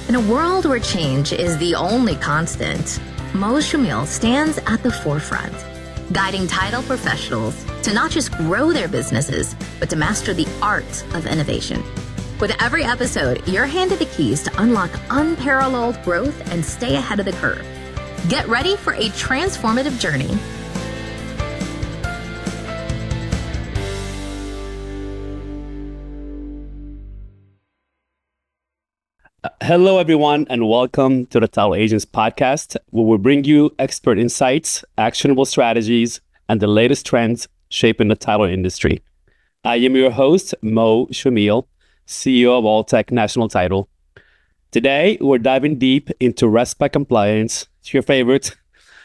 In a world where change is the only constant, Choumil stands at the forefront, guiding title professionals to not just grow their businesses, but to master the art of innovation. With every episode, you're handed the keys to unlock unparalleled growth and stay ahead of the curve. Get ready for a transformative journey. Hello, everyone, and welcome to the Title Agents Podcast, where we bring you expert insights, actionable strategies, and the latest trends shaping the title industry. I am your host, Choumil, CEO of Alltech National Title. Today, we're diving deep into RESPA compliance, your favorite,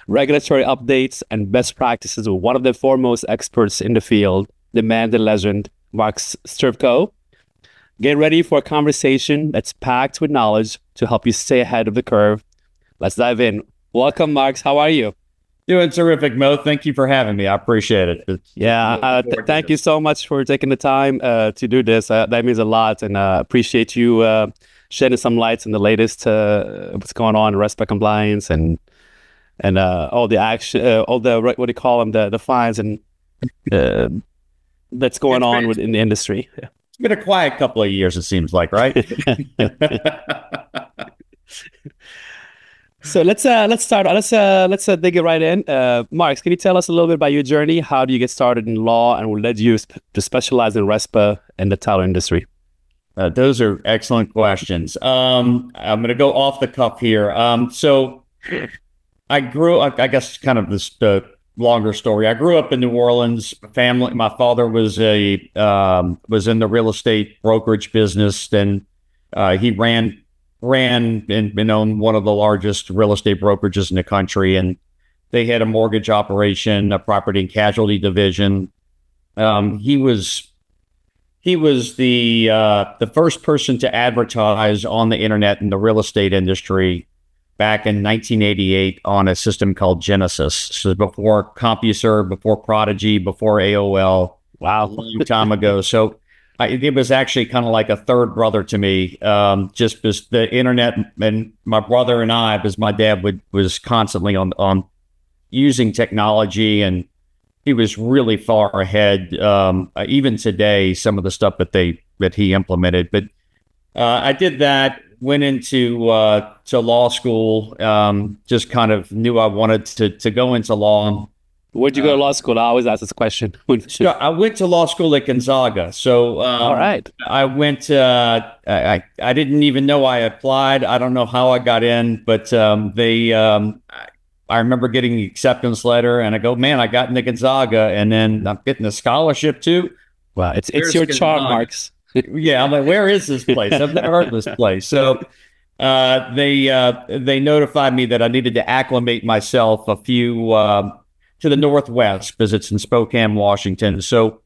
regulatory updates, and best practices with one of the foremost experts in the field, the man, the legend, Marx Sterbcow. Get ready for a conversation that's packed with knowledge to help you stay ahead of the curve. Let's dive in. Welcome, Marx. How are you? Doing terrific, Mo. Thank you for having me. I appreciate it. Thank you so much for taking the time to do this. That means a lot, and appreciate you shedding some lights on the latest what's going on in RESPA compliance and all the action, all the what do you call them, the fines and that's going on in the industry. Yeah. It's been a quiet couple of years, it seems like, right? So let's start. Let's dig it right in. Marx, can you tell us a little bit about your journey? How do you get started in law, and what led you to specialize in RESPA and the title industry? Those are excellent questions. I'm going to go off the cuff here. So I grew up, I guess, kind of this longer story. I grew up in New Orleans. My father was in the real estate brokerage business. Then he ran and owned one of the largest real estate brokerages in the country. And they had a mortgage operation, a property and casualty division. He was the first person to advertise on the internet in the real estate industry back in 1988 on a system called Genesis. So before CompuServe, before Prodigy, before AOL. Wow. A long time ago. So it was actually kind of like a third brother to me. Just because the internet, and my brother and I, because my dad was constantly on using technology, and he was really far ahead. Even today, some of the stuff that he implemented. But I did that. Went into to law school. Just kind of knew I wanted to go into law. Where'd you go to law school? I always ask this question. I went to law school at Gonzaga. So all right, I went. I didn't even know I applied. I don't know how I got in, but I remember getting the acceptance letter, and I go, man, I got into Gonzaga, and then I'm getting a scholarship too. Wow, it's your charm, Marx. Yeah, I'm like, where is this place? I've never heard of this place. So they notified me that I needed to acclimate myself to the Northwest, because it's in Spokane, Washington. So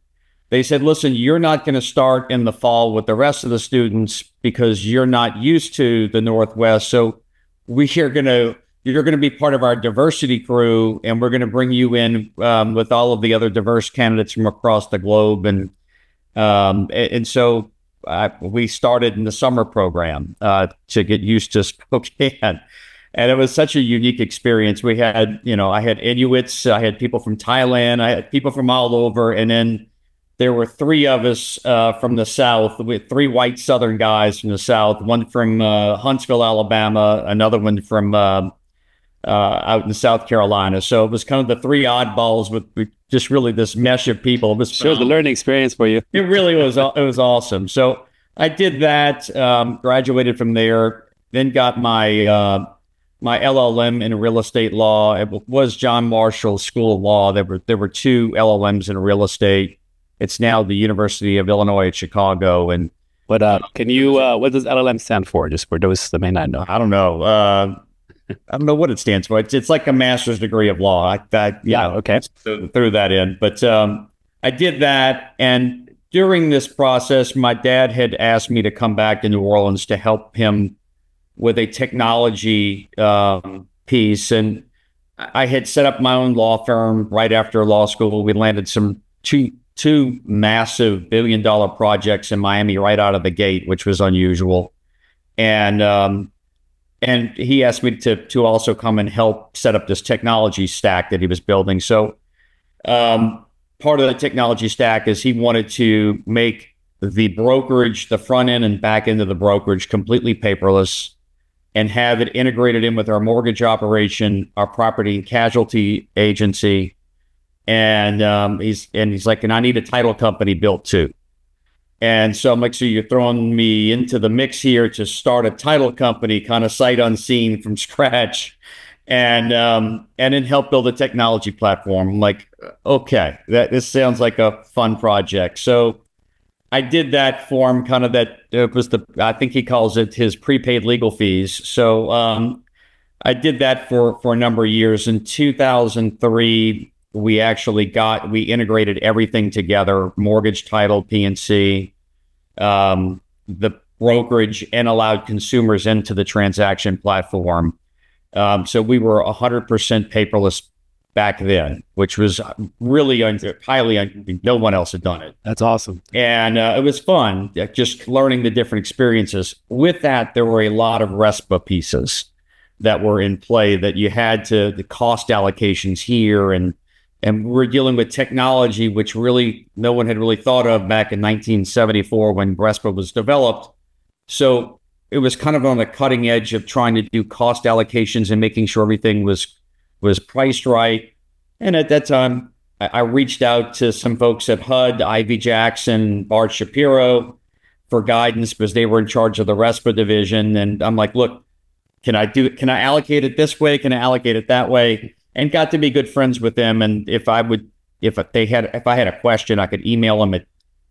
they said, listen, you're not going to start in the fall with the rest of the students because you're not used to the Northwest. So you're going to be part of our diversity crew, and we're going to bring you in with all of the other diverse candidates from across the globe. And so we started in the summer program to get used to Spokane. And it was such a unique experience. We had, I had Inuits, I had people from Thailand, I had people from all over. And then there were three of us from the South. We had three white Southern guys from the South, one from Huntsville, Alabama, another one from out in South Carolina. So it was kind of the three oddballs with just really this mesh of people. It was the learning experience for you. It really was. It was awesome. So I did that, graduated from there, then got my my LLM in real estate law. It was John Marshall School of Law. There were two LLMs in real estate. It's now the University of Illinois at Chicago. And what can you what does LLM stand for? Just for those that may not know. I don't know. I don't know what it stands for. It's like a master's degree of law. Okay. So threw that in. But I did that. And during this process, my dad had asked me to come back to New Orleans to help him with a technology piece. And I had set up my own law firm right after law school. We landed two massive billion-dollar projects in Miami right out of the gate, which was unusual. And and he asked me to also come and help set up this technology stack that he was building. So part of the technology stack is he wanted to make the brokerage, the front end and back end of the brokerage, completely paperless, and have it integrated in with our mortgage operation, our property and casualty agency. And he's like, and I need a title company built too. And so I'm like, so you're throwing me into the mix here to start a title company, kind of sight unseen from scratch, and then help build a technology platform. I'm like, okay, this sounds like a fun project. So I did that for him, kind of that was I think he calls it his prepaid legal fees. So I did that for a number of years. In 2003, we integrated everything together: mortgage, title, P&C, the brokerage, and allowed consumers into the transaction platform. So we were 100% paperless back then, which was really no one else had done it. That's awesome. And it was fun, just learning the different experiences. With that, there were a lot of RESPA pieces that were in play that you had to, the cost allocations here, and we're dealing with technology, which really no one had really thought of back in 1974 when RESPA was developed. So it was kind of on the cutting edge of trying to do cost allocations and making sure everything was priced right. And at that time, I reached out to some folks at HUD, Ivy Jackson, Bart Shapiro, for guidance because they were in charge of the RESPA division. And I'm like, look, can I allocate it this way? Can I allocate it that way? And got to be good friends with them. And if I had a question, I could email them at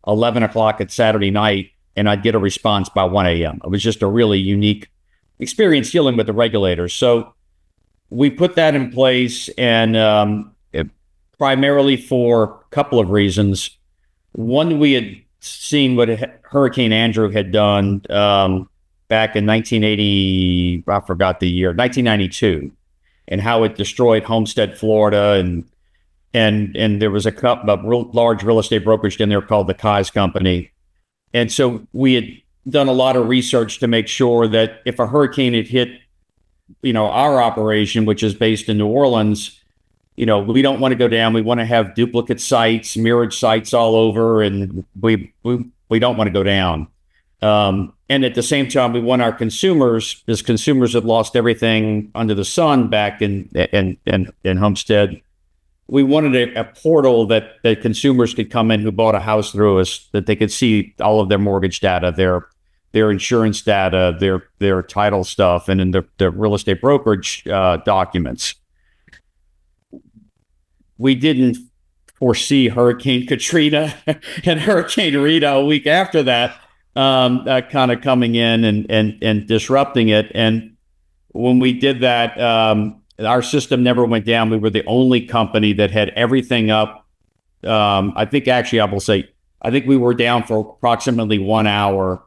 11 o'clock at Saturday night, and I'd get a response by 1 a.m. It was just a really unique experience dealing with the regulators. So we put that in place, and primarily for a couple of reasons. One, we had seen what Hurricane Andrew had done back in 1980, I forgot the year, 1992, and how it destroyed Homestead, Florida, and there was a couple of large real estate brokerage in there called the Kai's Company. And so we had done a lot of research to make sure that if a hurricane had hit, our operation, which is based in New Orleans, we don't want to go down. We want to have duplicate sites, mirrored sites all over, and we don't want to go down. And at the same time, we want our consumers, as consumers had lost everything under the sun back in Homestead, we wanted a portal that consumers could come in who bought a house through us, that they could see all of their mortgage data, their insurance data, their title stuff, and then their real estate brokerage documents. We didn't foresee Hurricane Katrina and Hurricane Rita a week after that, kind of coming in and disrupting it. And when we did that, our system never went down. We were the only company that had everything up. I think we were down for approximately 1 hour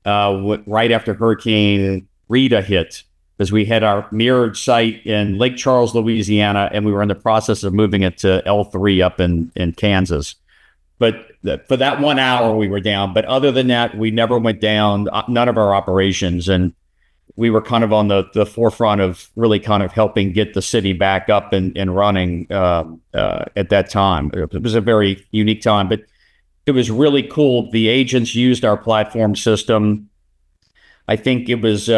right after Hurricane Rita hit, because we had our mirrored site in Lake Charles, Louisiana, and we were in the process of moving it to L3 up in Kansas. But for that 1 hour, we were down. But other than that, we never went down, none of our operations. And we were kind of on the forefront of really kind of helping get the city back up and running at that time. It was a very unique time, but it was really cool. The agents used our platform system. I think it was,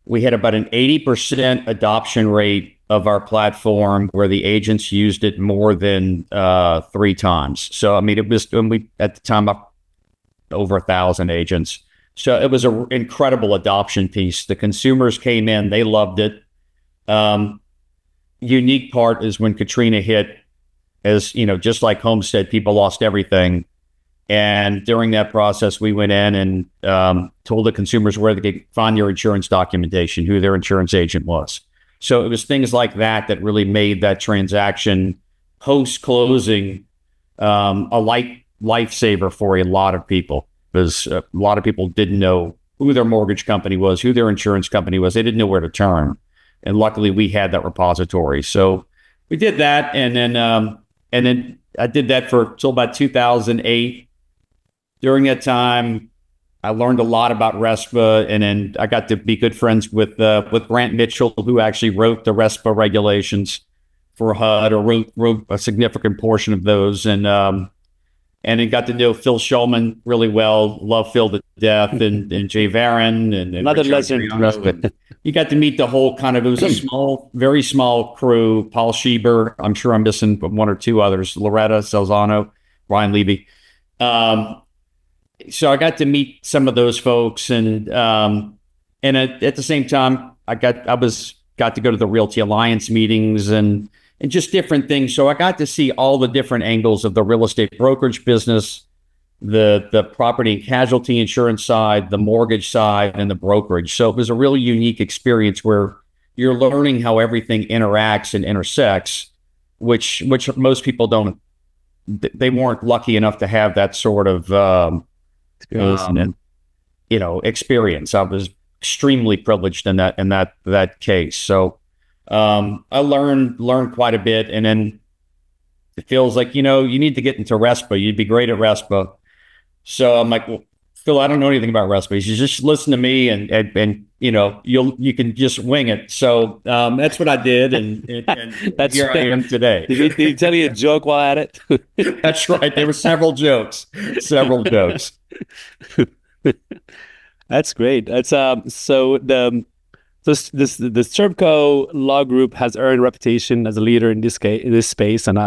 we had about an 80% adoption rate of our platform where the agents used it more than 3 times. So, I mean, it was, at the time, over 1,000 agents. So it was an incredible adoption piece. The consumers came in, they loved it. Unique part is when Katrina hit, as just like Homestead, people lost everything. And during that process, we went in and told the consumers where they could find their insurance documentation, who their insurance agent was. So it was things like that that really made that transaction post-closing a lifesaver for a lot of people, because a lot of people didn't know who their mortgage company was, who their insurance company was. They didn't know where to turn. And luckily, we had that repository. So we did that, and then I did that till about 2008. During that time, I learned a lot about RESPA, and then I got to be good friends with Grant Mitchell, who actually wrote the RESPA regulations for HUD, or wrote a significant portion of those, and then got to know Phil Shulman really well. Love Phil to death, and Jay Varon, and another legend. And you got to meet the whole kind of. It was a small, very small crew. Paul Schieber. I'm sure I'm missing one or two others. Loretta Salzano, Ryan Levy. So I got to meet some of those folks, and at the same time, I got to go to the Realty Alliance meetings and just different things. So I got to see all the different angles of the real estate brokerage business, the property and casualty insurance side, the mortgage side, and the brokerage. So it was a really unique experience where you're learning how everything interacts and intersects, which most people don't. They weren't lucky enough to have that sort of experience. I was extremely privileged in that case. So I learned quite a bit, and then it feels like, you need to get into RESPA. You'd be great at RESPA. So I'm like, well, Phil, I don't know anything about RESPA. He says, just listen to me, and you can just wing it. So that's what I did, and here I am today. Did he tell you a joke while at it? That's right. There were several jokes. That's great. That's so the Sterbcow Law Group has earned a reputation as a leader in this space. And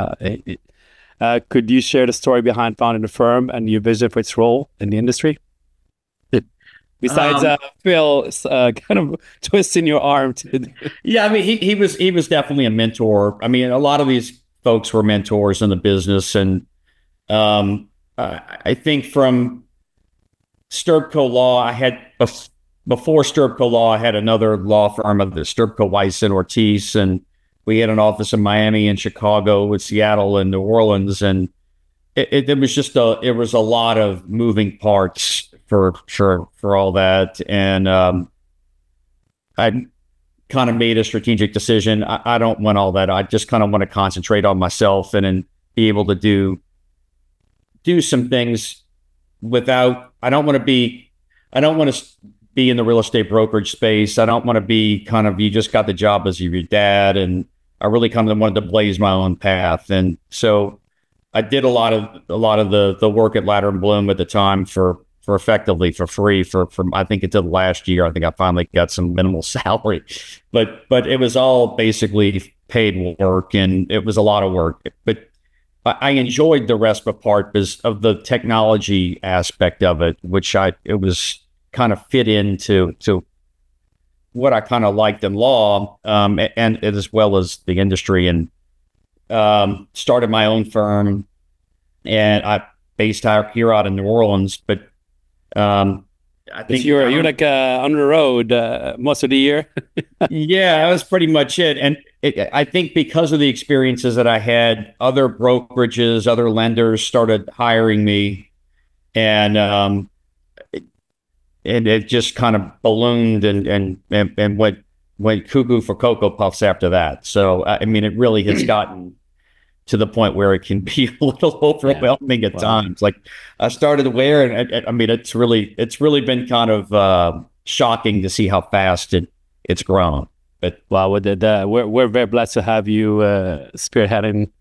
could you share the story behind founding the firm and your vision for its role in the industry? Besides Phil kind of twisting your arm. Yeah, I mean, he was definitely a mentor. I mean, a lot of these folks were mentors in the business, and I think from Sterbcow Law, I had before Sterbcow Law, I had another law firm of the Sterbcow Weiss and Ortiz, and we had an office in Miami and Chicago, with Seattle and New Orleans, and it was just it was a lot of moving parts for all that, and I kind of made a strategic decision. I don't want all that. I just kind of want to concentrate on myself and be able to do some things without. I don't want to be in the real estate brokerage space. I don't want to be kind of, you just got the job as your dad, and I really kind of wanted to blaze my own path. And so I did a lot of the work at Ladder and Bloom at the time for effectively for free for I think until last year. I think I finally got some minimal salary, but it was all basically paid work, and it was a lot of work. But I enjoyed the RESPA part because of the technology aspect of it, which it was kind of fit into what I kind of liked in law, and as well as the industry, and started my own firm, and I based out here out in New Orleans. But I think you're like on the road most of the year. Yeah, that was pretty much it. And I think because of the experiences that I had, other brokerages, other lenders started hiring me, and it just kind of ballooned and went cuckoo for Cocoa Puffs after that. So I mean, it really has gotten to the point where it can be a little overwhelming at times. Like I started wearing, I mean, it's really been kind of shocking to see how fast it's grown. But wow, we're very blessed to have you spearheading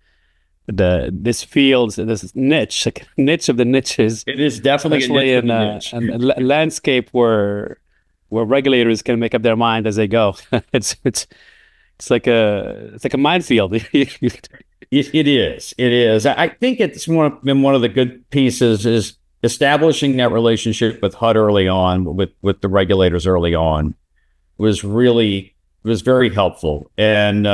this field, this niche of the niches. It is definitely a niche landscape where regulators can make up their mind as they go. It's like a minefield. It is. I think it's been one of the good pieces is establishing that relationship with HUD early on, with the regulators early on, was very helpful. And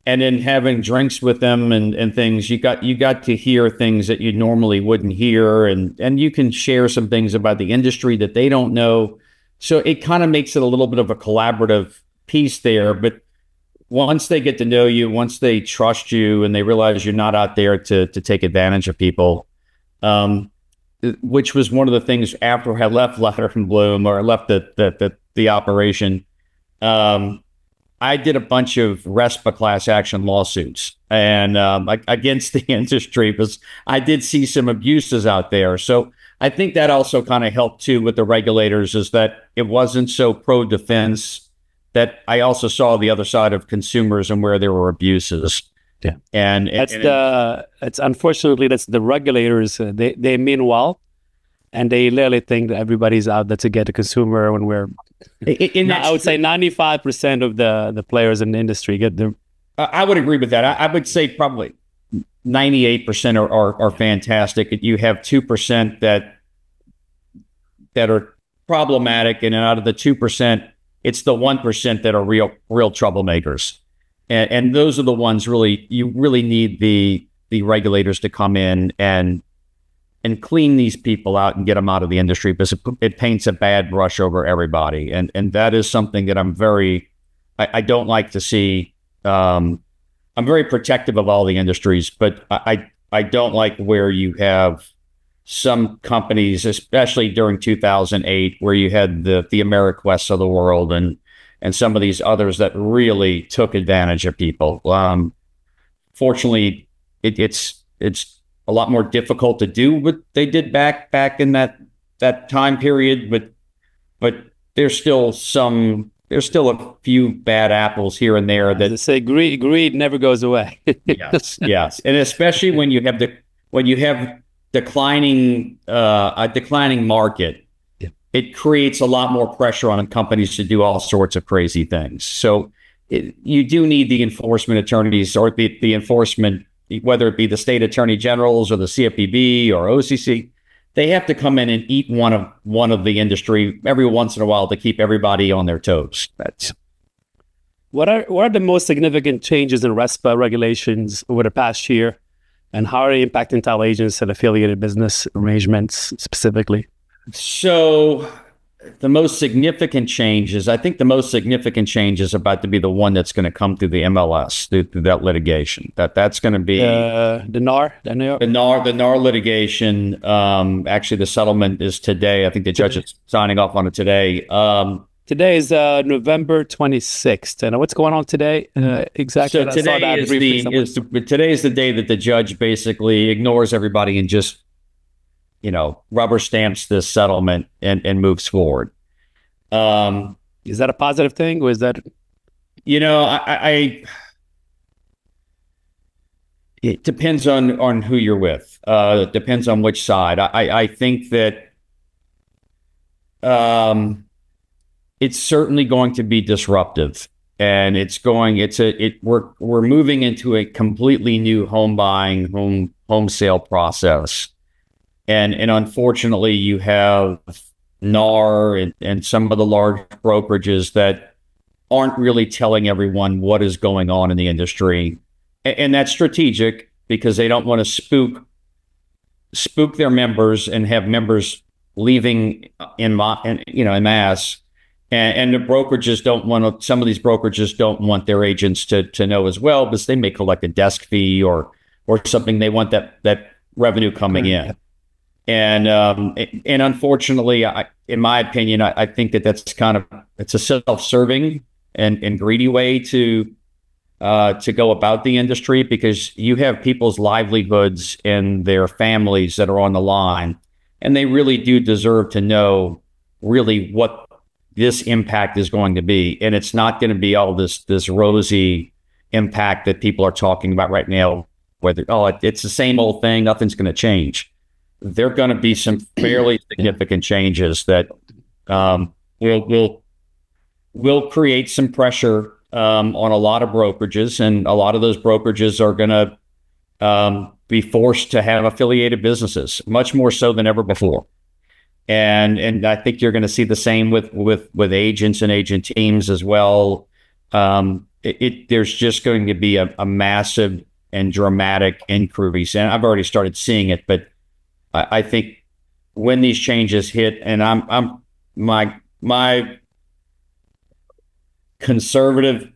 then having drinks with them and things, you got to hear things that you normally wouldn't hear, and you can share some things about the industry that they don't know. So it kind of makes it a little bit of a collaborative piece there. But once they get to know you, once they trust you, and they realize you're not out there to take advantage of people, which was one of the things after I left Ladder and Bloom, or left the operation, I did a bunch of RESPA class action lawsuits and against the industry, because I did see some abuses out there. So I think that also kind of helped too with the regulators, is that it wasn't so pro-defense, that I also saw the other side of consumers and where there were abuses. Yeah, and it's unfortunately that's the regulators. They mean well, and they literally think that everybody's out there to get the consumer. When we're, I would say 95% of the players in the industry get the. I would agree with that. I would say probably 98% are fantastic. You have 2% that are problematic, and out of the 2%, it's the 1% that are real troublemakers. And those are the ones you really need the regulators to come in and clean these people out and get them out of the industry, because it paints a bad brush over everybody. And that is something that I don't like to see. I'm very protective of all the industries, but I don't like where you have some companies, especially during 2008, where you had the AmeriQuests of the world and some of these others that really took advantage of people. Fortunately, it's a lot more difficult to do what they did back in that time period, but there's still a few bad apples here and there that say greed never goes away. yes, and especially when you have a declining market. It creates a lot more pressure on companies to do all sorts of crazy things. So you do need the enforcement attorneys, or the enforcement, whether it be the state attorney generals or the CFPB or OCC. They have to come in and eat one of the industry every once in a while to keep everybody on their toes. What are the most significant changes in RESPA regulations over the past year, and how are they impacting title agents and affiliated business arrangements specifically? So the most significant change is about to be the one that's going to come through the MLS, through that litigation. That's going to be the NAR litigation. Actually, the settlement is today. I think the judge is signing off on it today. Today is November 26th. And what's going on today? Exactly. So today is the day that the judge basically ignores everybody and just rubber stamps this settlement and moves forward. Is that a positive thing, or is that? It depends on who you're with. It depends on which side. I think that it's certainly going to be disruptive, and we're moving into a completely new home sale process. And unfortunately, you have NAR and some of the large brokerages that aren't really telling everyone what is going on in the industry. And that's strategic, because they don't want to spook their members and have members leaving in mass. And the brokerages some of these brokerages don't want their agents to know as well, because they may collect a desk fee or something. They want that revenue coming in. And unfortunately, in my opinion, I think it's a self-serving and greedy way to go about the industry, because you have people's livelihoods and their families that are on the line, and they really do deserve to know really what this impact is going to be. And it's not going to be all this rosy impact that people are talking about right now, whether it's the same old thing, nothing's going to change. There are going to be some fairly significant changes that will create some pressure on a lot of brokerages, and a lot of those brokerages are going to be forced to have affiliated businesses, much more so than ever before. And I think you're going to see the same with agents and agent teams as well. There's just going to be a massive and dramatic increase, and I've already started seeing it, but I think when these changes hit, and my conservative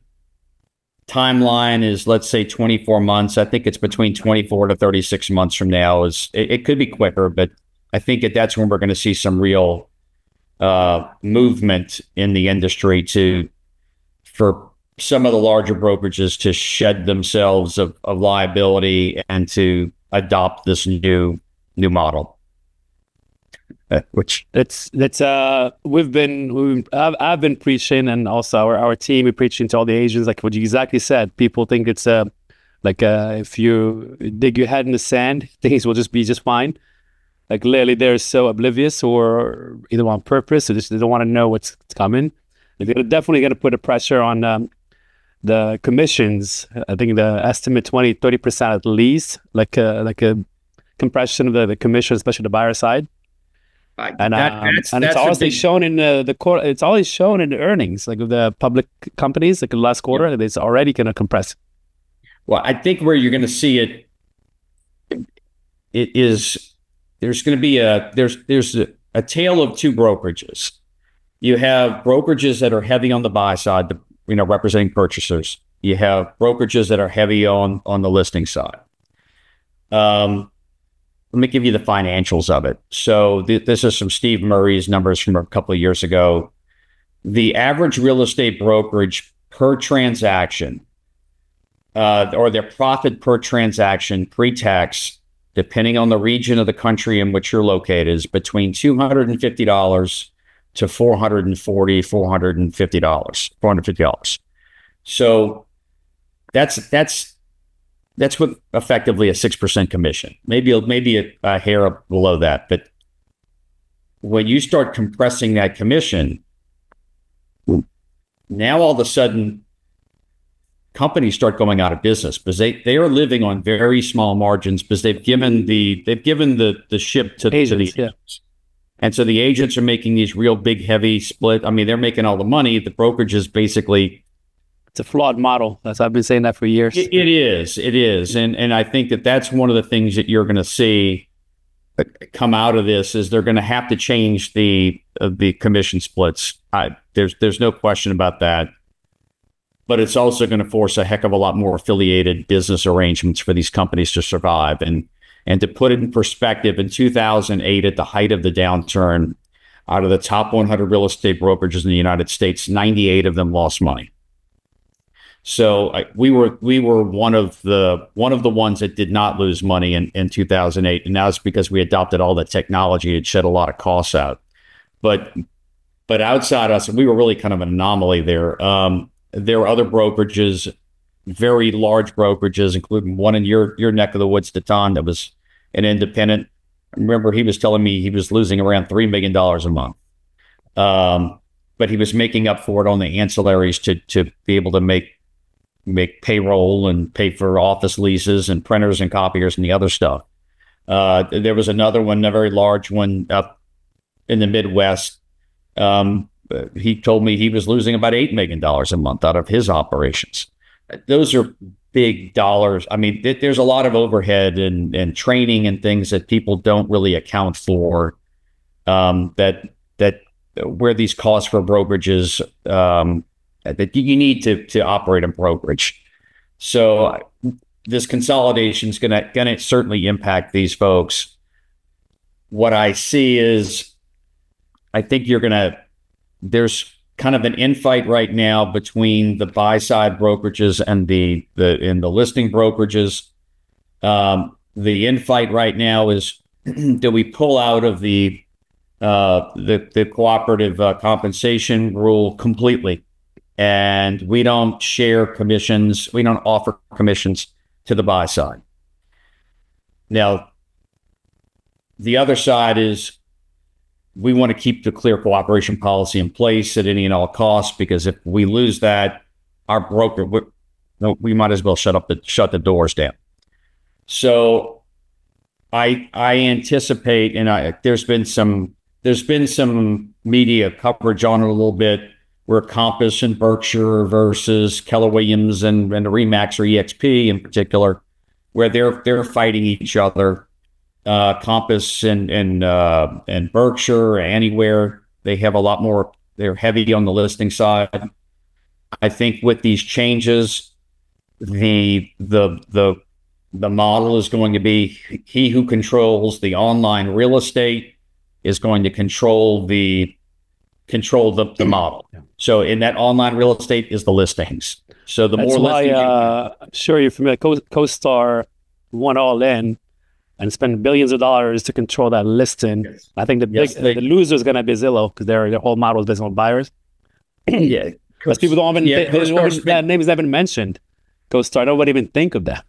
timeline is, let's say, 24 months. I think it's between 24 to 36 months from now. It could be quicker, but I think that's when we're going to see some real movement in the industry for some of the larger brokerages to shed themselves of liability and to adopt this new model. which I've been preaching, and also our team is preaching to all the Asians, like what you exactly said. People think it's if you dig your head in the sand, things will just be just fine. Like literally, they're so oblivious, or either on purpose, or just they don't want to know what's coming. They're definitely going to put a pressure on the commissions. I think the estimate 20-30% at least, like a compression of the commission, especially the buyer side. And it's always shown in the quarter. It's always shown in the earnings, like of the public companies, like the last quarter. Yeah. It's already going to compress. Well, I think where you're going to see it is there's going to be there's a tale of two brokerages. You have brokerages that are heavy on the buy side, representing purchasers. You have brokerages that are heavy on the listing side. Let me give you the financials of it. So this is from Steve Murray's numbers from a couple of years ago. The average real estate brokerage per transaction, or their profit per transaction pre-tax, depending on the region of the country in which you're located, is between $250 to $450. So that's what effectively a 6% commission, maybe a hair below that. But when you start compressing that commission, now all of a sudden companies start going out of business because they are living on very small margins because they've given the ship to the agents. Yeah. And so the agents are making these real big, heavy split. I mean, they're making all the money. The brokerage is basically... It's a flawed model. I've been saying that for years. It is. And I think that's one of the things that you're going to see come out of this is they're going to have to change the commission splits. There's no question about that. But it's also going to force a heck of a lot more affiliated business arrangements for these companies to survive. And to put it in perspective, in 2008, at the height of the downturn, out of the top 100 real estate brokerages in the United States, 98 of them lost money. So we were one of the ones that did not lose money in 2008, and that's because we adopted all the technology. It shed a lot of costs out, but outside us, we were really kind of an anomaly there. There were other brokerages, very large brokerages, including one in your neck of the woods, Teton, that was an independent. I remember he was telling me he was losing around $3 million a month, but he was making up for it on the ancillaries to be able to make payroll and pay for office leases and printers and copiers and the other stuff. There was another one, a very large one up in the Midwest. He told me he was losing about $8 million a month out of his operations. Those are big dollars. I mean, there's a lot of overhead and training and things that people don't really account for, that where these costs for brokerages, that you need to operate a brokerage. So this consolidation is gonna certainly impact these folks. What I see is, I think there's kind of an infight right now between the buy side brokerages and the listing brokerages. The infight right now is, do we pull out of the cooperative compensation rule completely? And we don't share commissions. We don't offer commissions to the buy side. Now, the other side is we want to keep the clear cooperation policy in place at any and all costs, because if we lose that, our broker, we might as well shut the doors down. So I anticipate, and there's been some media coverage on it a little bit, where Compass and Berkshire versus Keller Williams and the Remax or EXP in particular, where they're fighting each other. Compass and Berkshire, Anywhere, they have a lot more. They're heavy on the listing side. I think with these changes, the model is going to be he who controls the online real estate is going to control the model. Yeah. So in that online real estate is the listings. So the That's more why, I'm sure you're familiar. CoStar went all in and spend billions of dollars to control that listing. Yes. I think the loser is going to be Zillow because their whole model is based on buyers. Yeah. Because people don't even, that name is not even mentioned. CoStar, nobody even think of that.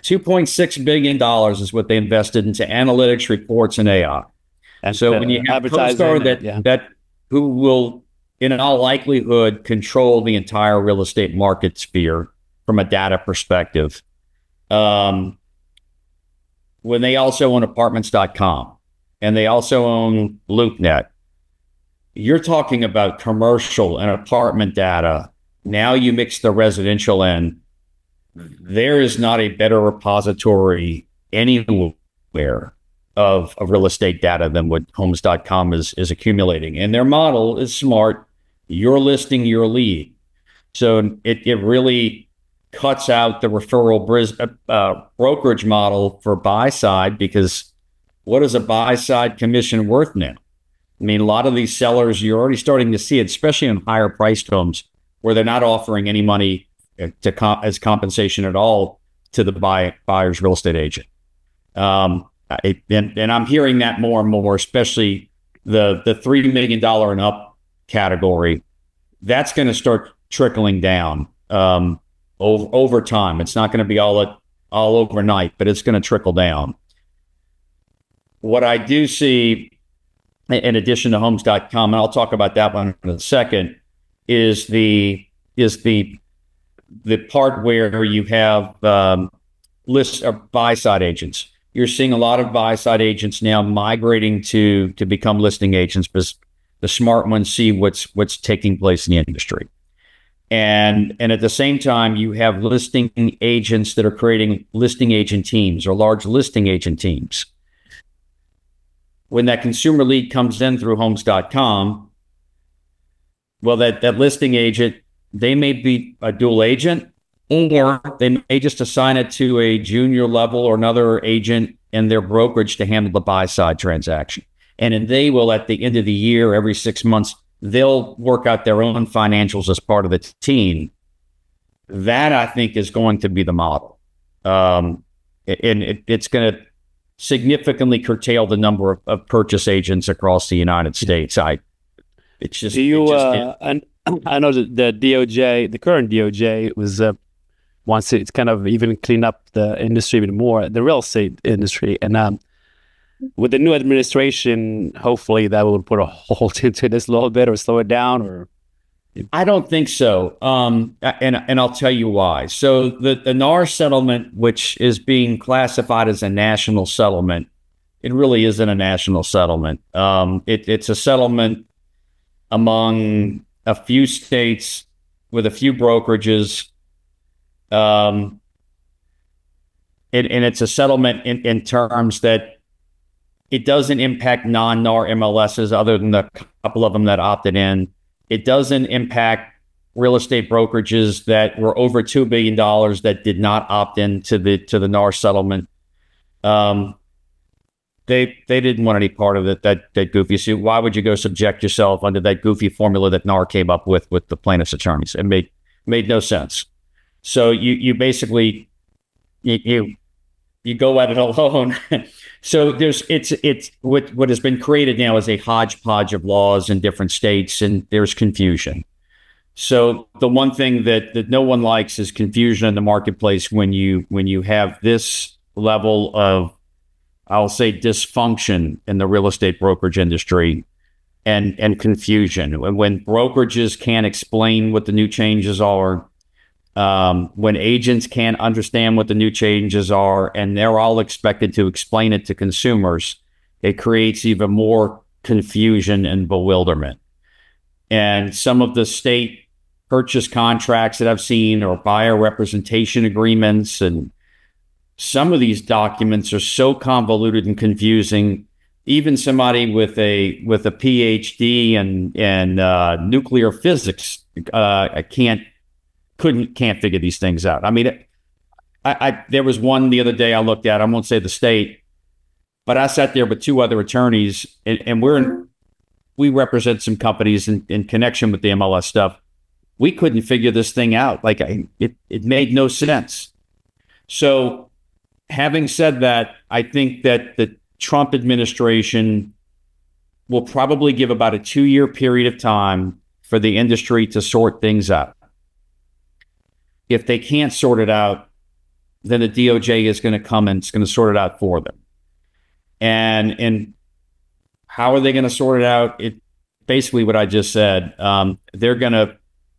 $2.6 billion is what they invested into analytics, reports, and AI. And so when you have CoStar that who will, in all likelihood, control the entire real estate market sphere from a data perspective, when they also own apartments.com and they also own LoopNet, you're talking about commercial and apartment data. Now you mix the residential in. There is not a better repository anywhere of real estate data than what homes.com is accumulating. And their model is smart. You're listing your lead. So it really cuts out the referral brokerage model for buy side, because what is a buy side commission worth now? I mean, a lot of these sellers, you're already starting to see it, especially in higher priced homes, where they're not offering any money as compensation at all to the buyer's real estate agent. And I'm hearing that more and more, especially the $3 million and up category. That's going to start trickling down over time. It's not going to be all overnight, but it's going to trickle down. What I do see, in addition to homes.com, and I'll talk about that one in a second, is the part where you have lists of buy-side agents. You're seeing a lot of buy-side agents now migrating to become listing agents, because the smart ones see what's taking place in the industry. And at the same time, you have listing agents that are creating listing agent teams or large listing agent teams. When that consumer lead comes in through homes.com, well, that listing agent, they may be a dual agent, or they may just assign it to a junior level or another agent in their brokerage to handle the buy side transaction. And then they will, at the end of the year, every 6 months, they'll work out their own financials as part of the team. That, I think, is going to be the model. And it's going to significantly curtail the number of purchase agents across the United States. It's just, and I know that the DOJ, the current DOJ, was wants to kind of even clean up the industry even more, the real estate industry. And with the new administration, hopefully that will put a halt into this a little bit or slow it down. Or I don't think so. And I'll tell you why. So the NAR settlement, which is being classified as a national settlement, it really isn't a national settlement. It's a settlement among a few states with a few brokerages. And it's a settlement in terms that it doesn't impact non-NAR MLSs other than the couple of them that opted in. It doesn't impact real estate brokerages that were over $2 billion that did not opt into the NAR settlement. They didn't want any part of it, that goofy suit. Why would you go subject yourself under that goofy formula that NAR came up with the plaintiff's attorneys? It made no sense. So you basically you go at it alone. So it's what has been created now is a hodgepodge of laws in different states, and there's confusion. So the one thing that no one likes is confusion in the marketplace when you have this level of, I'll say, dysfunction in the real estate brokerage industry and confusion. When brokerages can't explain what the new changes are, when agents can't understand what the new changes are, and they're all expected to explain it to consumers, it creates even more confusion and bewilderment. And some of the state purchase contracts that I've seen, or buyer representation agreements, and some of these documents are so convoluted and confusing. Even somebody with a PhD in nuclear physics can't figure these things out. I mean, there was one the other day I looked at. I won't say the state, but I sat there with two other attorneys, and we represent some companies in connection with the MLS stuff. We couldn't figure this thing out. Like it made no sense. So having said that, I think that the Trump administration will probably give about a 2-year period of time for the industry to sort things out. If they can't sort it out, then the DOJ is going to come and it's going to sort it out for them. And how are they going to sort it out? It basically what I just said. They're going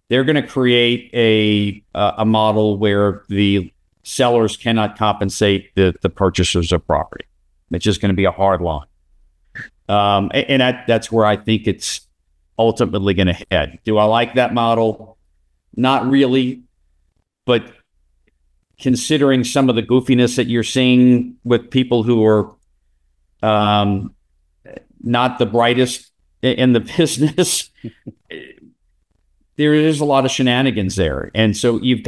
to create a model where the sellers cannot compensate the purchasers of property. It's just going to be a hard line. And that's where I think it's ultimately going to head. Do I like that model? Not really. But considering some of the goofiness that you're seeing with people who are not the brightest in the business, there is a lot of shenanigans there. And so you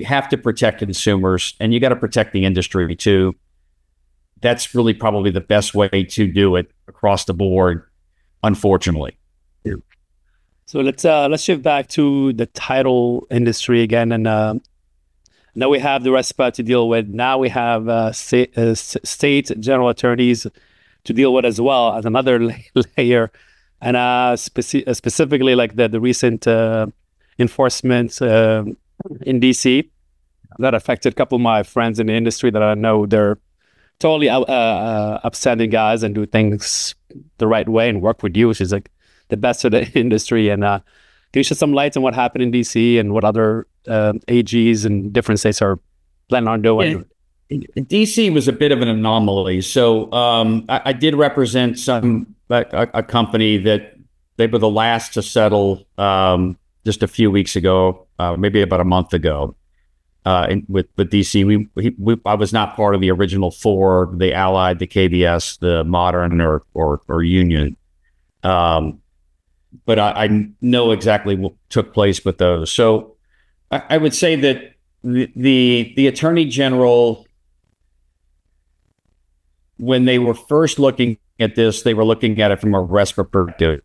have to protect consumers, and you got to protect the industry too. That's really probably the best way to do it across the board, unfortunately. So let's shift back to the title industry again, and now we have the RESPA to deal with. Now we have state general attorneys to deal with as well as another layer, and specifically like the recent enforcement in DC that affected a couple of my friends in the industry that I know they're totally upstanding guys and do things the right way and work with you, which is like the best of the industry. And can you shed some light on what happened in DC and what other AGs and different states are planning on doing? DC was a bit of an anomaly. So I did represent a company that they were the last to settle just a few weeks ago, maybe about a month ago. With DC, I was not part of the original four, the Allied, the KBS, the Modern, or Union. But I know exactly what took place with those. So I would say that the Attorney General, when they were first looking at this, they were looking at it from a RESPA perspective.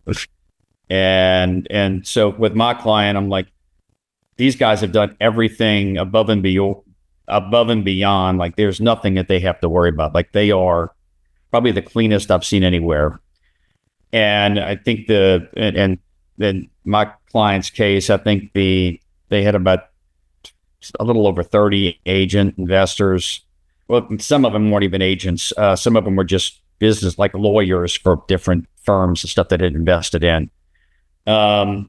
And so with my client, I'm like, these guys have done everything above and beyond. Like, there's nothing that they have to worry about. Like, they are probably the cleanest I've seen anywhere. And I think and then my client's case, I think they had about a little over 30 agent investors. Well, some of them weren't even agents. Some of them were just business, like lawyers for different firms and stuff that had invested in. I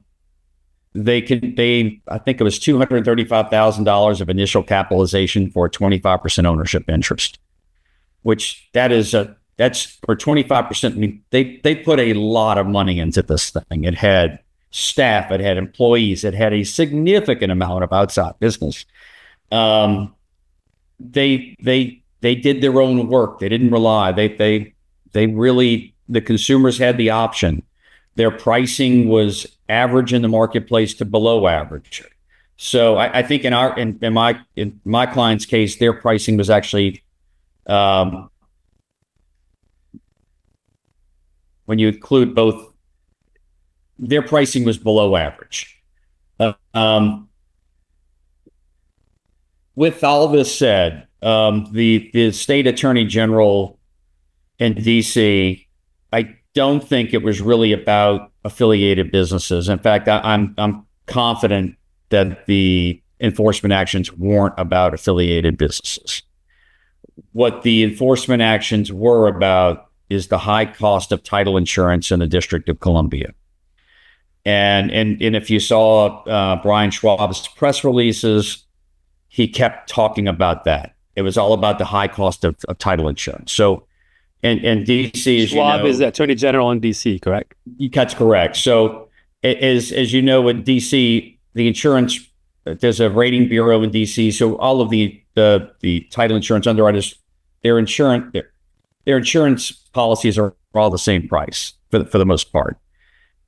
think it was $235,000 of initial capitalization for a 25% ownership interest, which that's for 25%. I mean, they put a lot of money into this thing. It had staff, it had employees, it had a significant amount of outside business. They did their own work. They didn't rely. They really, the consumers had the option. Their pricing was average in the marketplace to below average. So I think in my client's case, their pricing was actually, when you include both, their pricing was below average. With all this said, the state attorney general in DC, I don't think it was really about affiliated businesses. In fact, I'm confident that the enforcement actions weren't about affiliated businesses. What the enforcement actions were about is the high cost of title insurance in the District of Columbia. And if you saw Brian Schwab's press releases, he kept talking about that. It was all about the high cost of title insurance. So, and DC, Schwab is the Attorney General in DC, correct? That's correct. So, as you know, in DC, the insurance, there's a rating bureau in DC. So all of the title insurance underwriters, their insurance policies are all the same price for the most part.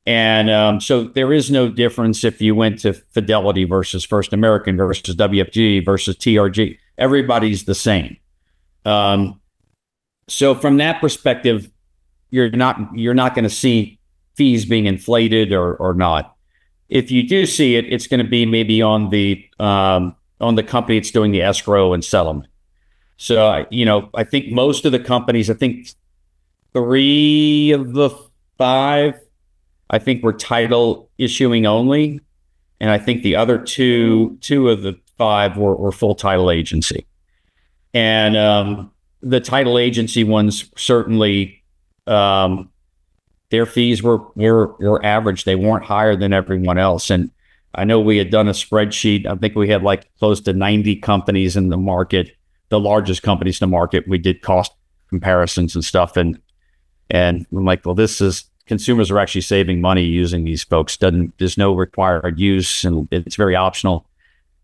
And so there is no difference if you went to Fidelity versus First American versus WFG versus TRG. Everybody's the same. So from that perspective, you're not going to see fees being inflated or not. If you do see it, it's going to be maybe on the company that's doing the escrow and settlement. So, I think most of the companies, I think 3 of the 5, I think were title issuing only. And I think the other two of the 5 were full title agency. And the title agency ones certainly, their fees were average. They weren't higher than everyone else. And I know we had done a spreadsheet. I think we had like close to 90 companies in the market, the largest companies in the market. We did cost comparisons and stuff. And I'm like, well, consumers are actually saving money using these folks. There's no required use, and it's very optional.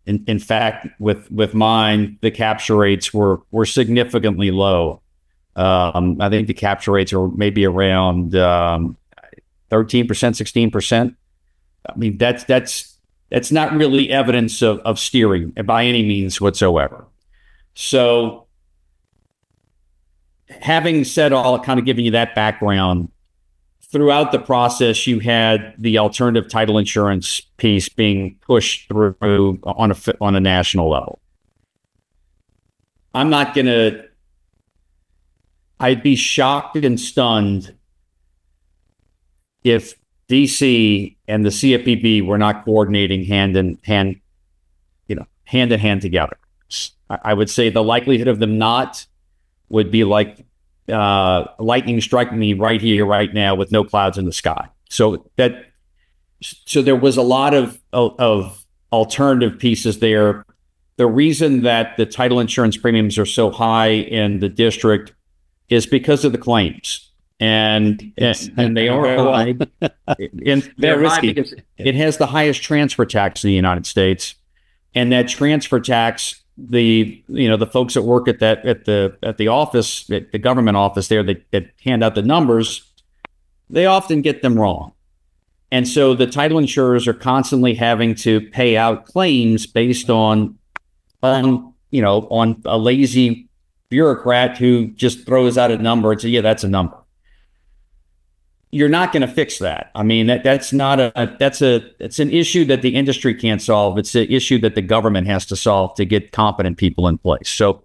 In fact, with mine, the capture rates were significantly low. I think the capture rates are maybe around 13%, 16%. I mean, that's not really evidence of steering by any means whatsoever. So, having said all, kind of giving you that background, throughout the process, you had the alternative title insurance piece being pushed through on a national level. I'd be shocked and stunned if DC and the CFPB were not coordinating hand in hand together. I would say the likelihood of them not would be like lightning striking me right here, right now, with no clouds in the sky. So there was a lot of alternative pieces there. The reason that the title insurance premiums are so high in the district is because of the claims, and they are high. They're risky because it has the highest transfer tax in the United States, and that transfer tax, the folks that work at the office, at the government office there, that hand out the numbers, they often get them wrong. And so the title insurers are constantly having to pay out claims based on a lazy bureaucrat who just throws out a number and says, yeah, that's a number. You're not going to fix that. I mean, it's an issue that the industry can't solve. It's an issue that the government has to solve to get competent people in place. So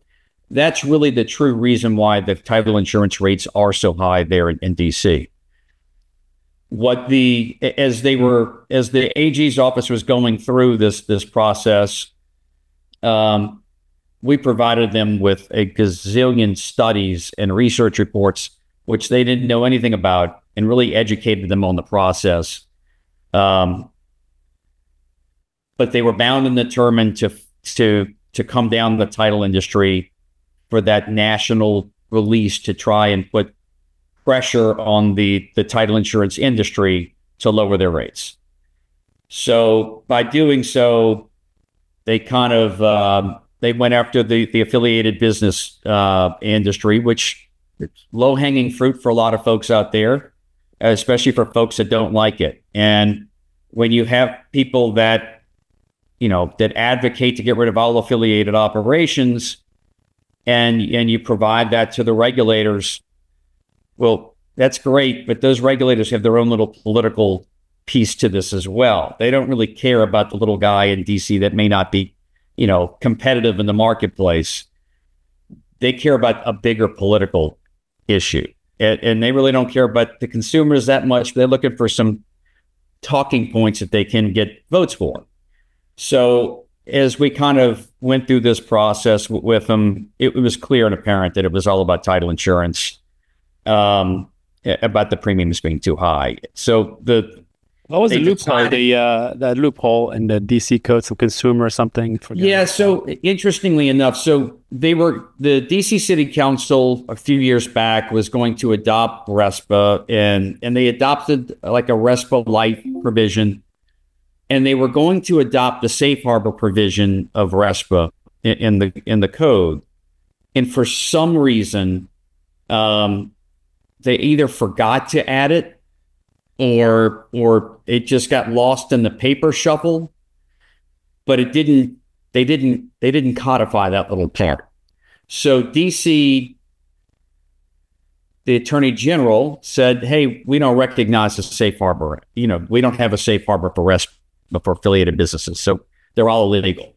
that's really the true reason why the title insurance rates are so high there in DC. As the AG's office was going through this process, we provided them with a gazillion studies and research reports, which they didn't know anything about, and really educated them on the process. But they were bound and determined to come down the title industry for that national release to try and put pressure on the title insurance industry to lower their rates. So by doing so, they kind of they went after the affiliated business industry, which is low-hanging fruit for a lot of folks out there, especially for folks that don't like it. And when you have people that advocate to get rid of all affiliated operations, and you provide that to the regulators, well, that's great, but those regulators have their own little political piece to this as well. They don't really care about the little guy in DC that may not be, competitive in the marketplace. They care about a bigger political issue. And they really don't care about the consumers that much. They're looking for some talking points that they can get votes for. So as we kind of went through this process with them, it was clear and apparent that it was all about title insurance, about the premiums being too high. So what was the loophole? The loophole in the DC Codes of Consumer or something? Yeah. So interestingly enough, the DC City Council a few years back was going to adopt RESPA, and they adopted like a RESPA light provision, and they were going to adopt the safe harbor provision of RESPA in the code. And for some reason, they either forgot to add it, or it just got lost in the paper shuffle, but they didn't codify that little part. So DC, the Attorney General said, hey, we don't recognize a safe harbor. We don't have a safe harbor for RESPA for affiliated businesses. So they're all illegal.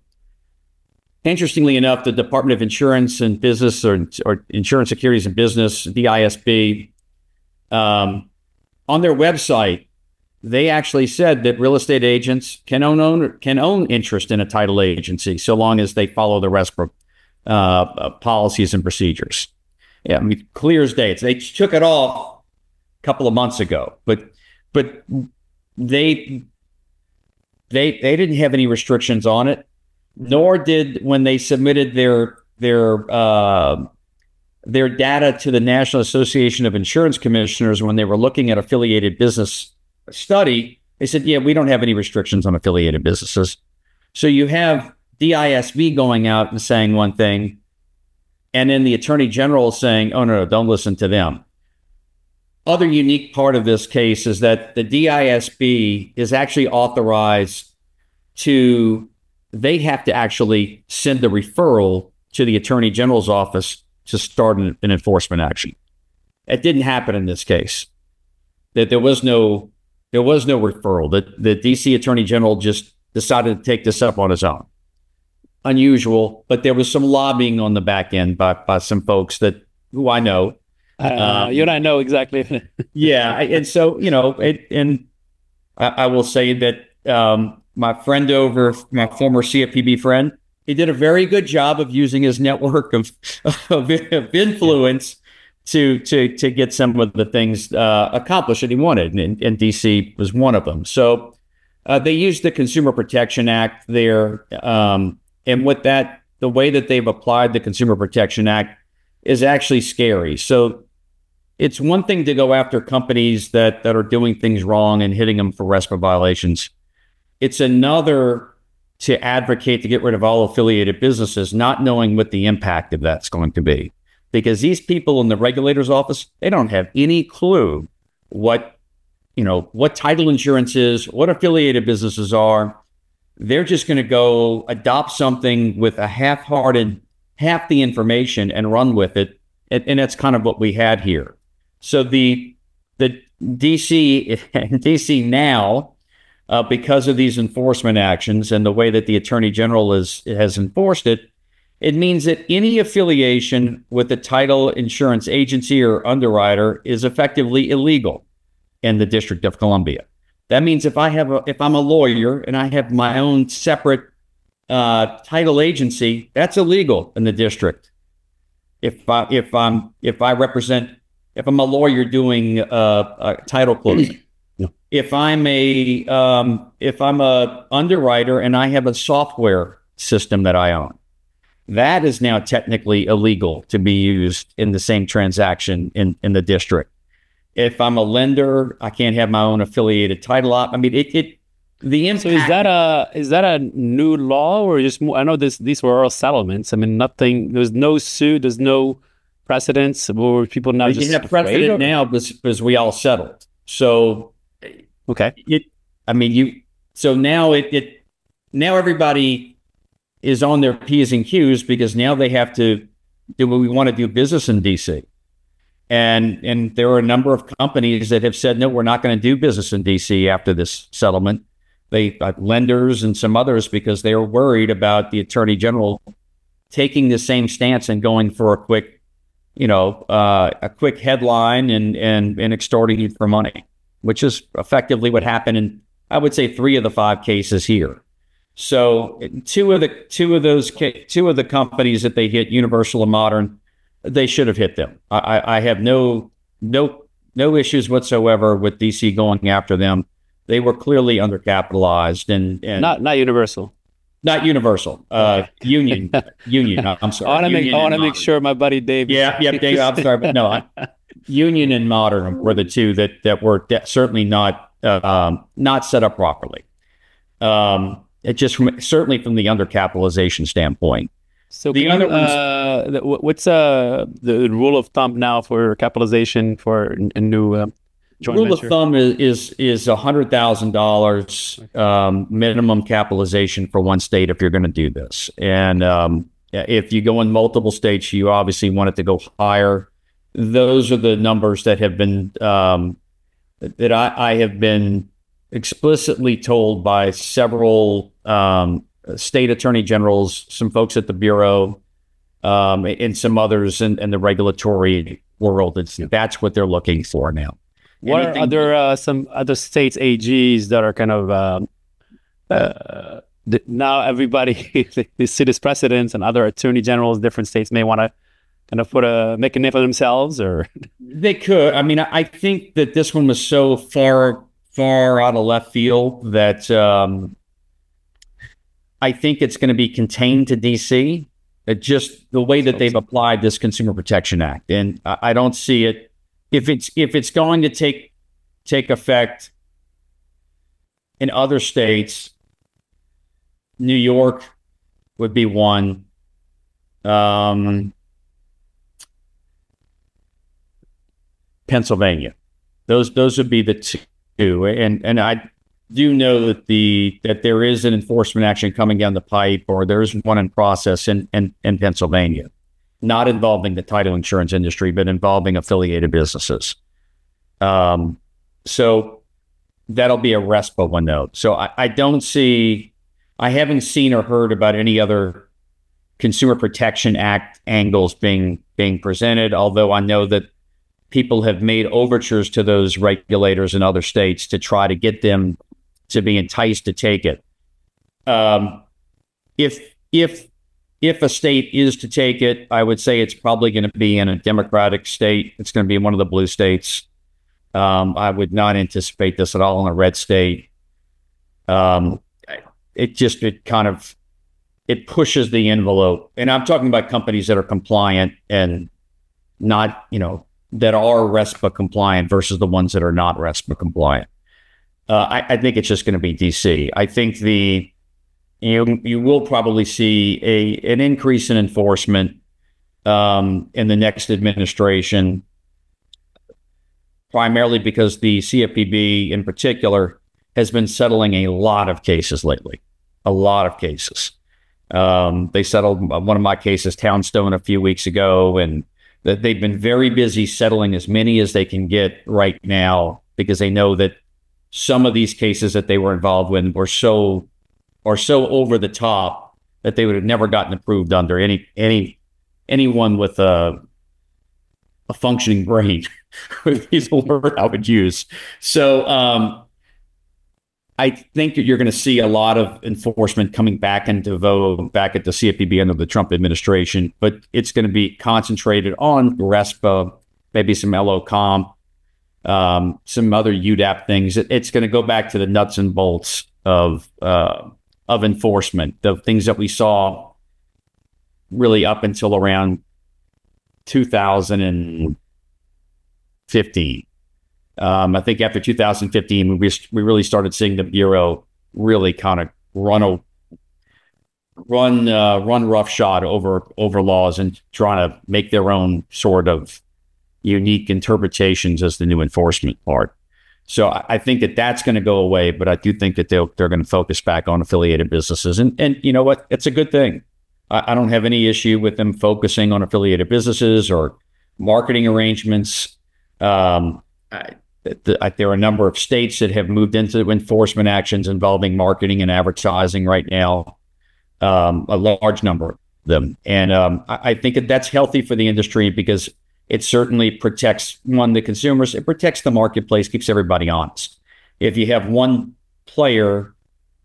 interestingly enough, the Department of Insurance and Business, or Insurance Securities and Business, DISB, on their website, they actually said that real estate agents can own interest in a title agency so long as they follow the RESPA policies and procedures. Yeah, I mean, clear as day. They took it off a couple of months ago, but they didn't have any restrictions on it, nor did when they submitted their data to the National Association of Insurance Commissioners when they were looking at affiliated business study. They said, yeah, we don't have any restrictions on affiliated businesses. So you have DISB going out and saying one thing, and then the Attorney General saying, oh, no, don't listen to them. Other unique part of this case is that the DISB is actually authorized they have to actually send a referral to the Attorney General's office to start an enforcement action. It didn't happen in this case. That there was no referral. The DC Attorney General just decided to take this up on his own. Unusual, but there was some lobbying on the back end by some folks who I know. You and I know exactly. Yeah, and so I will say that my former CFPB friend, he did a very good job of using his network of influence to get some of the things accomplished that he wanted, and DC was one of them. So they used the Consumer Protection Act there. And with that, the way that they've applied the Consumer Protection Act is actually scary. So it's one thing to go after companies that are doing things wrong and hitting them for RESPA violations. It's another to advocate to get rid of all affiliated businesses, not knowing what the impact of that's going to be. Because these people in the regulator's office, they don't have any clue what title insurance is, what affiliated businesses are. They're just going to go adopt something with a half the information and run with it. And that's kind of what we had here. So the DC now, because of these enforcement actions and the way that the Attorney General has enforced it, it means that any affiliation with a title insurance agency or underwriter is effectively illegal in the District of Columbia. That means if I'm a lawyer and I have my own separate title agency, that's illegal in the district. If I'm a lawyer doing a title closing, yeah. If I'm a underwriter and I have a software system that I own, that is now technically illegal to be used in the same transaction in the district. If I'm a lender, I can't have my own affiliated title op. I mean, the impact. So is that a new law, or just more? I know these were all settlements. I mean, nothing. There's no suit. There's no precedents. Or people now just have precedent now because we all settled. So okay. So now now everybody is on their P's and Q's because now they have to do what we want to do business in DC. And there are a number of companies that have said, no, we're not going to do business in DC after this settlement. They lenders and some others, because they are worried about the Attorney General taking the same stance and going for a quick headline and extorting you for money, which is effectively what happened in, I would say, 3 of the 5 cases here. So two of the companies that they hit, Universal and Modern, they should have hit them. I have no issues whatsoever with DC going after them. They were clearly undercapitalized and not Universal. Not Universal. Union. I'm sorry. I want to make sure my buddy Dave. Yeah, Dave. I'm sorry, but no. Union and Modern were the two that were certainly not set up properly. It just certainly from the undercapitalization standpoint. So the other ones, what's the rule of thumb now for capitalization for a new joint rule venture? Of thumb is $100,000 minimum capitalization for one state if you're going to do this. And if you go in multiple states, you obviously want it to go higher. Those are the numbers that have been that I have been explicitly told by several state attorney generals, some folks at the bureau, and some others in the regulatory world. That's what they're looking for now. What are other some other states AGs that are kind of now everybody they see this precedents, and other attorney generals, different states may want to kind of make a name for themselves, or they could. I mean, I think that this one was so far out of left field that I think it's going to be contained to DC. Just the way that they've applied this Consumer Protection Act, and I don't see it if it's going to take effect in other states. New York would be one. Pennsylvania, those would be the two, and I do know that there is an enforcement action coming down the pipe, or there is one in process in Pennsylvania, not involving the title insurance industry, but involving affiliated businesses. So that'll be a RESPA one, though. So I haven't seen or heard about any other Consumer Protection Act angles being presented, although I know that people have made overtures to those regulators in other states to try to get them to be enticed to take it. If a state is to take it, I would say it's probably going to be in a Democratic state. It's going to be in one of the blue states. I would not anticipate this at all in a red state. It pushes the envelope, and I'm talking about companies that are compliant and not, that are RESPA compliant versus the ones that are not RESPA compliant. I think it's just going to be DC. I think you will probably see an increase in enforcement in the next administration, primarily because the CFPB in particular has been settling a lot of cases lately. A lot of cases. They settled one of my cases, Townstone, a few weeks ago, and that they've been very busy settling as many as they can get right now, because they know that some of these cases that they were involved with are so over the top that they would have never gotten approved under anyone with a functioning brain. Is the word I would use. So I think that you're going to see a lot of enforcement coming back into vogue, back at the CFPB under the Trump administration, but it's going to be concentrated on RESPA, maybe some LO comp, some other UDAP things. It's going to go back to the nuts and bolts of enforcement, the things that we saw really up until around 2015. I think after 2015, we really started seeing the Bureau really kind of run roughshod over laws and trying to make their own sort of unique interpretations as the new enforcement part. So I think that that's going to go away, but I do think that they're going to focus back on affiliated businesses. And you know what? It's a good thing. I don't have any issue with them focusing on affiliated businesses or marketing arrangements. There are a number of states that have moved into enforcement actions involving marketing and advertising right now, a large number of them. And I think that that's healthy for the industry because it certainly protects, the consumers, it protects the marketplace, keeps everybody honest. If you have one player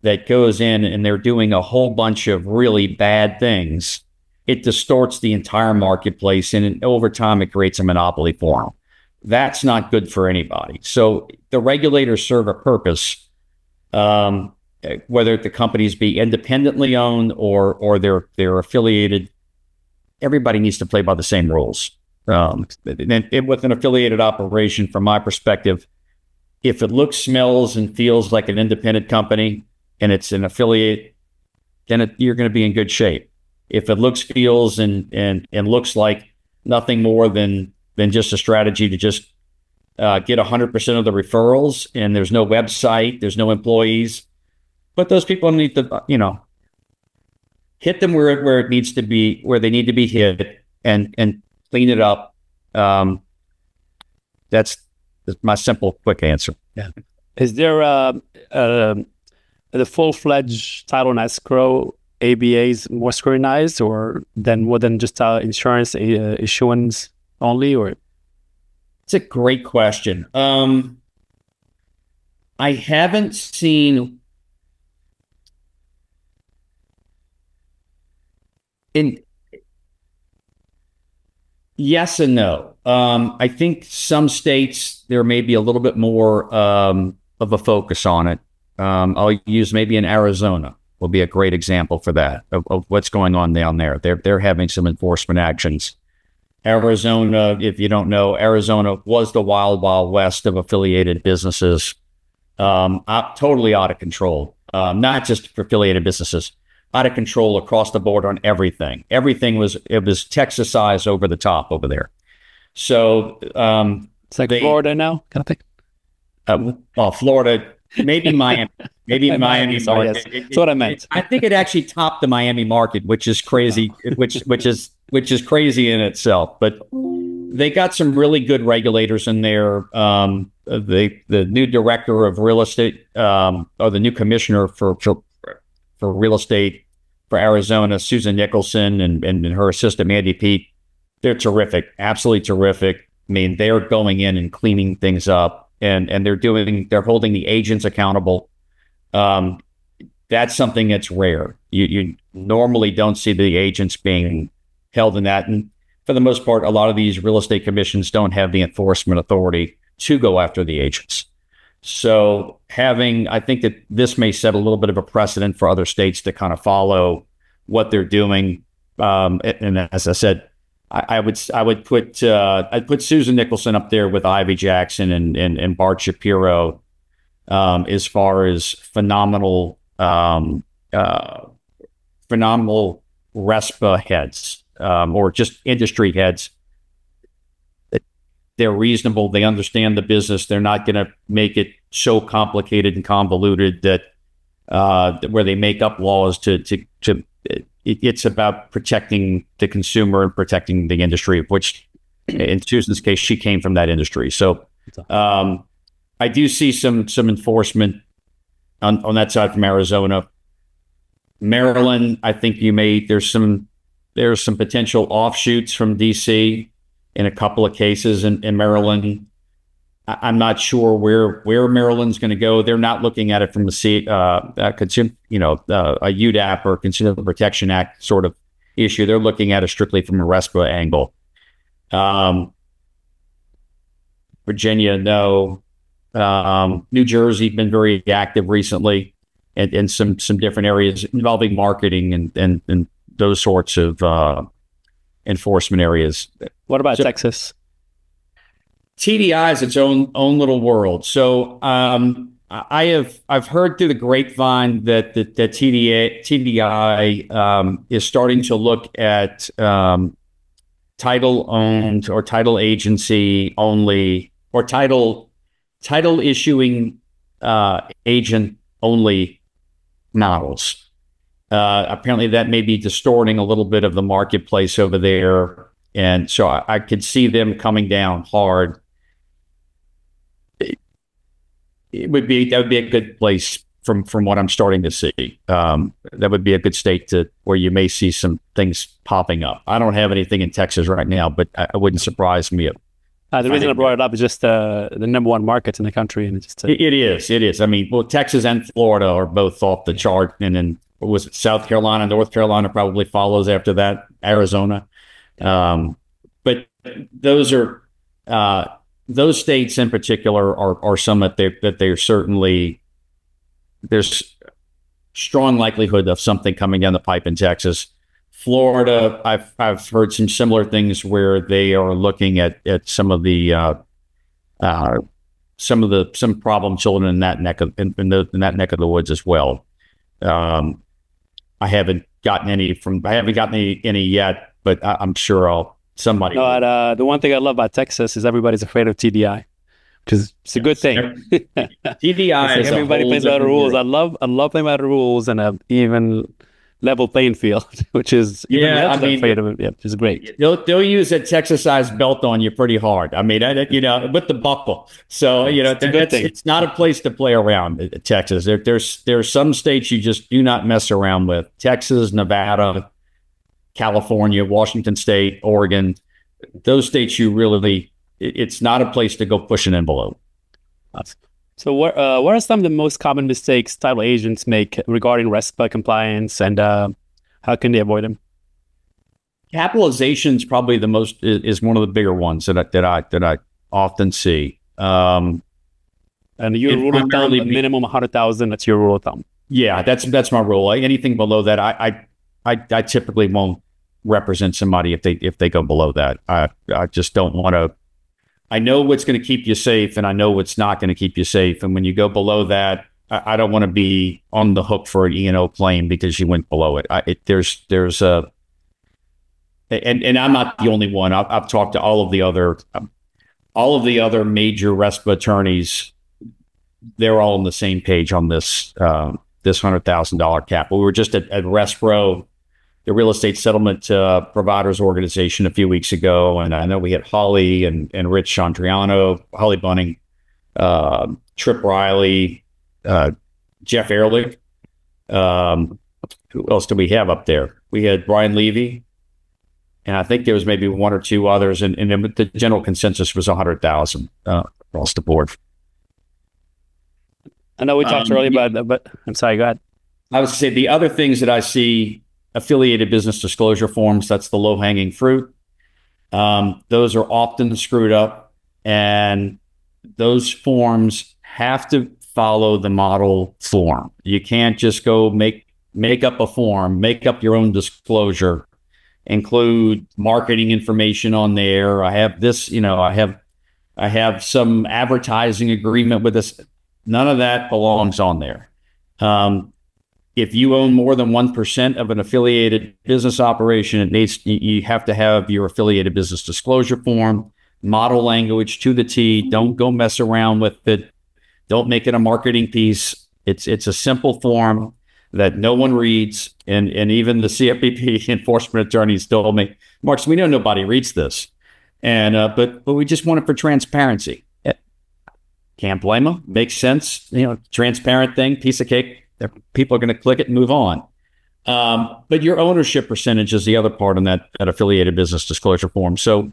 that goes in and they're doing a whole bunch of really bad things, it distorts the entire marketplace, and over time it creates a monopoly for them. That's not good for anybody. So the regulators serve a purpose, whether the companies be independently owned or they're affiliated. Everybody needs to play by the same rules. And with an affiliated operation, from my perspective, if it looks, smells, and feels like an independent company and it's an affiliate, then you're going to be in good shape. If it looks, feels, and looks like nothing more than just a strategy to just get 100% of the referrals, and there's no website, there's no employees, but those people need to, hit them where it needs to be, where they need to be hit, and clean it up. That's my simple, quick answer. Yeah. Is there the full-fledged title and escrow ABAs more scrutinized, or more than just insurance issuance only? Or it's a great question. I haven't seen yes and no. I think some states there may be a little bit more of a focus on it. I'll use maybe in Arizona will be a great example for that of what's going on down there. They're having some enforcement actions. Arizona, if you don't know, Arizona was the wild, wild west of affiliated businesses, totally out of control. Not just for affiliated businesses, out of control across the board on everything. Everything was Texas size over the top over there. So it's like Florida now, kind of thing. Well, Florida. Maybe Miami, Miami. Sorry, yes. That's what I meant. I think it actually topped the Miami market, which is crazy, which is crazy in itself. But they got some really good regulators in there. The new director of real estate, or the new commissioner for real estate for Arizona, Susan Nicholson, and her assistant Mandy Pete, they're terrific, absolutely terrific. I mean, they're going in and cleaning things up. And they're holding the agents accountable. That's something that's rare. You normally don't see the agents being held in that. And for the most part, a lot of these real estate commissions don't have the enforcement authority to go after the agents. So I think that this may set a little bit of a precedent for other states to kind of follow what they're doing. And as I said, I'd put Susan Nicholson up there with Ivy Jackson and Bart Shapiro as far as phenomenal RESPA heads, or just industry heads. They're reasonable. They understand the business. They're not going to make it so complicated and convoluted that where they make up laws it's about protecting the consumer and protecting the industry, which in Susan's case, she came from that industry. So I do see some enforcement on that side from Arizona. Maryland, I think there's some potential offshoots from DC in a couple of cases in Maryland. I'm not sure where Maryland's going to go. They're not looking at it from a UDAP or Consumer Protection Act sort of issue. They're looking at it strictly from a RESPA angle. Virginia, no. New Jersey been very active recently in some different areas involving marketing and those sorts of enforcement areas. What about Texas? TDI is its own little world. So I've heard through the grapevine that TDI is starting to look at title owned or title agency only, or title issuing agent only models. Apparently that may be distorting a little bit of the marketplace over there. And so I could see them coming down hard. That would be a good place from what I'm starting to see. That would be a good state where you may see some things popping up. I don't have anything in Texas right now, but it wouldn't surprise me. The reason I brought it up is just the number one market in the country, and it is. I mean, well, Texas and Florida are both off the chart, and then was it South Carolina, North Carolina probably follows after that, Arizona. But those states in particular are some that they're certainly, there's strong likelihood of something coming down the pipe in Texas. Florida, I've heard some similar things where they are looking at some problem children in that neck of the woods as well. I haven't gotten any yet, but I'm sure somebody. No, the one thing I love about Texas is everybody's afraid of TDI, because it's a good thing. TDI is everybody plays by the rules. I love playing by the rules, and even level playing field, which is which is great. They'll use a Texas-sized belt on you pretty hard. I mean, with the buckle. So it's not a place to play around. Texas. There's some states you just do not mess around with. Texas, Nevada, California, Washington State, Oregon. Those states it's not a place to go push an envelope. So what are some of the most common mistakes title agents make regarding RESPA compliance, and how can they avoid them? Capitalization is probably is one of the bigger ones that I often see. And your rule of thumb, minimum 100,000. That's your rule of thumb. Yeah, that's my rule. Anything below that, I typically won't represent somebody if they go below that. I just don't want to. I know what's going to keep you safe, and I know what's not going to keep you safe. And when you go below that, I don't want to be on the hook for an E&O claim because you went below it. There's a, and I'm not the only one. I've talked to all of the other major RESPA attorneys. They're all on the same page on this $100,000 cap. We were just at RESPRO, the Real Estate Settlement Providers Organization, a few weeks ago, and I know we had Holly and Rich Chandriano, Holly Bunning, Trip Riley, Jeff Ehrlich. Who else do we have up there? We had Brian Levy, and I think there was maybe one or two others, and the general consensus was 100,000 across the board. I know we talked earlier about that, but I'm sorry, go ahead. I would say the other things that I see, affiliated business disclosure forms, that's the low-hanging fruit. Those are often screwed up, and those forms have to follow the model form. You can't just go make up a form, make up your own disclosure, include marketing information on there. I have this, I have some advertising agreement with this. None of that belongs on there. If you own more than 1% of an affiliated business operation, you have to have your affiliated business disclosure form, model language to the T. Don't go mess around with it. Don't make it a marketing piece. It's a simple form that no one reads. And even the CFPB enforcement attorneys told me, Marx, we know nobody reads this. And but we just want it for transparency. Can't blame them. Makes sense. Transparent thing, piece of cake. People are going to click it and move on. But your ownership percentage is the other part on that affiliated business disclosure form. So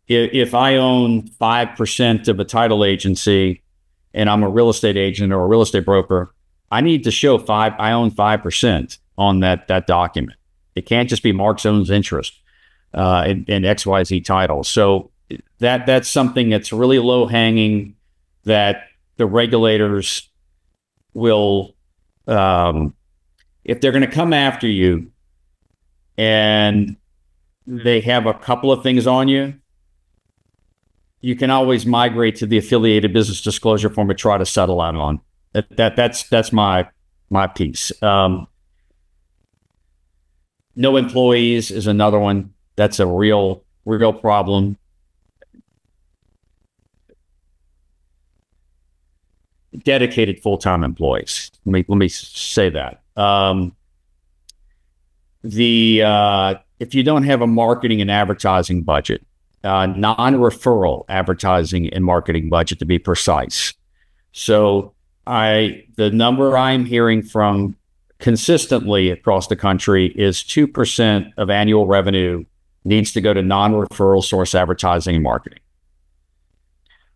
if I own 5% of a title agency and I'm a real estate agent or a real estate broker, I need to show I own 5% on that document. It can't just be Marx owns interest in XYZ title. So that's something that's really low hanging that the regulators will, if they're going to come after you and they have a couple of things on you, you can always migrate to the affiliated business disclosure form and try to settle out on. That's my piece. No employees is another one. That's a real problem. Dedicated full-time employees. Let me say that. If you don't have a marketing and advertising budget, non-referral advertising and marketing budget to be precise. So the number I'm hearing from consistently across the country is 2% of annual revenue needs to go to non-referral source advertising and marketing.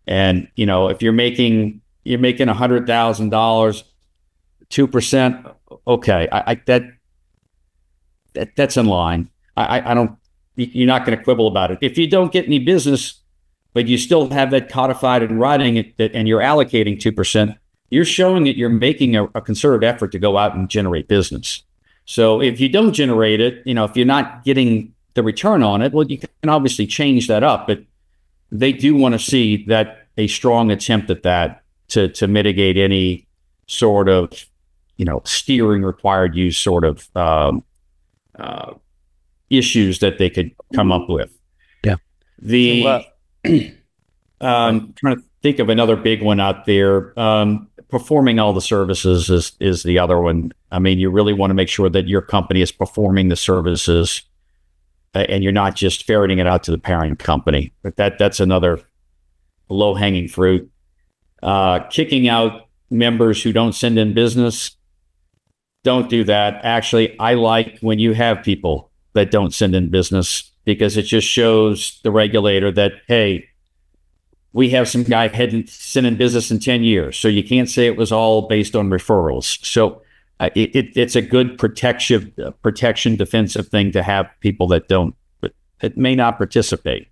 And if you're making $100,000, 2%, okay, that's in line. I don't. You're not going to quibble about it. If you don't get any business, but you still have that codified in writing, and you're allocating 2%, you're showing that you're making a concerted effort to go out and generate business. So if you don't generate it, if you're not getting the return on it, well, you can obviously change that up. But they do want to see that a strong attempt at that to mitigate any sort of, steering required use sort of issues that they could come up with. Yeah. I'm trying to think of another big one out there. performing all the services is the other one. I mean, you really want to make sure that your company is performing the services and you're not just ferreting it out to the parent company. But that's another low-hanging fruit. Kicking out members who don't send in business, don't do that. Actually, I like when you have people that don't send in business, because it just shows the regulator that, hey, we have some guy hadn't sent in business in 10 years. So you can't say it was all based on referrals. So it's a good protection, defensive thing to have people that don't, that may not participate.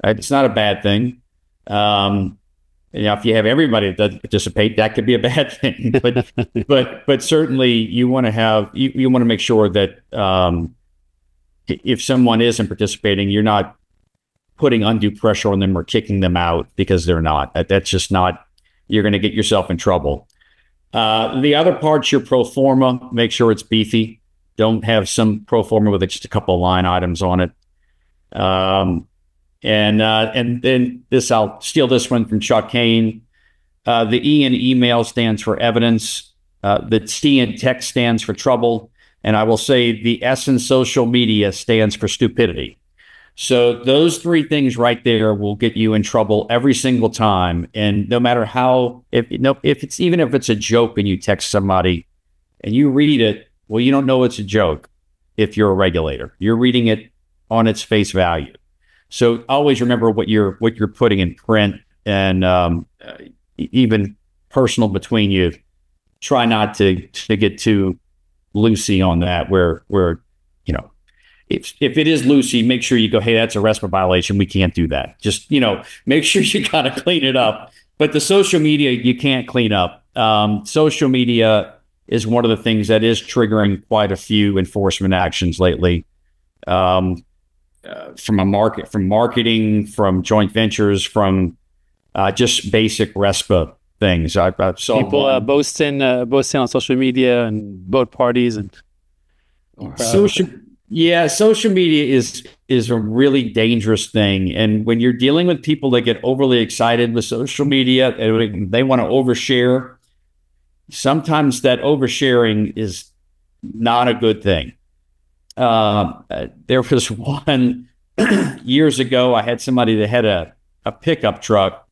It's not a bad thing. If you have everybody that doesn't participate, that could be a bad thing. But certainly you want to have, you want to make sure that if someone isn't participating, you're not putting undue pressure on them or kicking them out because they're not. That's just not, you're going to get yourself in trouble. The other part's your pro forma. Make sure it's beefy. Don't have some pro forma with just a couple of line items on it. And then this, I'll steal this one from Chuck Kane. The E in email stands for evidence. The T in text stands for trouble. And I will say the S in social media stands for stupidity. So those three things right there will get you in trouble every single time. And no matter how, if it's even if it's a joke and you text somebody and you read it, well, you don't know it's a joke. If you're a regulator, you're reading it on its face value. So always remember what you're putting in print, and even personal between you. Try not to get too loosey on that. Where if it is loosey, make sure you go, hey, that's a RESPA violation. We can't do that. Just make sure you kind of clean it up. But the social media you can't clean up. Social media is one of the things that is triggering quite a few enforcement actions lately. From marketing, from joint ventures, from just basic RESPA things. I saw people boasting on social media and both parties and social media is a really dangerous thing. And when you're dealing with people that get overly excited with social media and they want to overshare, sometimes that oversharing is not a good thing. There was one years ago. I had somebody that had a pickup truck,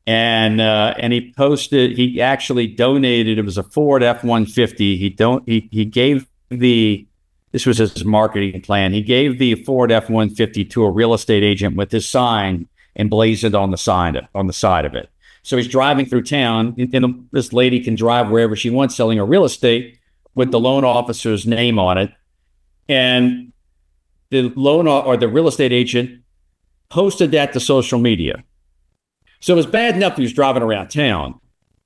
and he posted. He actually donated. It was a Ford F-150. He gave this was his marketing plan. He gave the Ford F-150 to a real estate agent with his sign emblazoned on the side of it. So he's driving through town, and this lady can drive wherever she wants, selling her real estate with the loan officer's name on it. And the the real estate agent posted that to social media. So it was bad enough he was driving around town.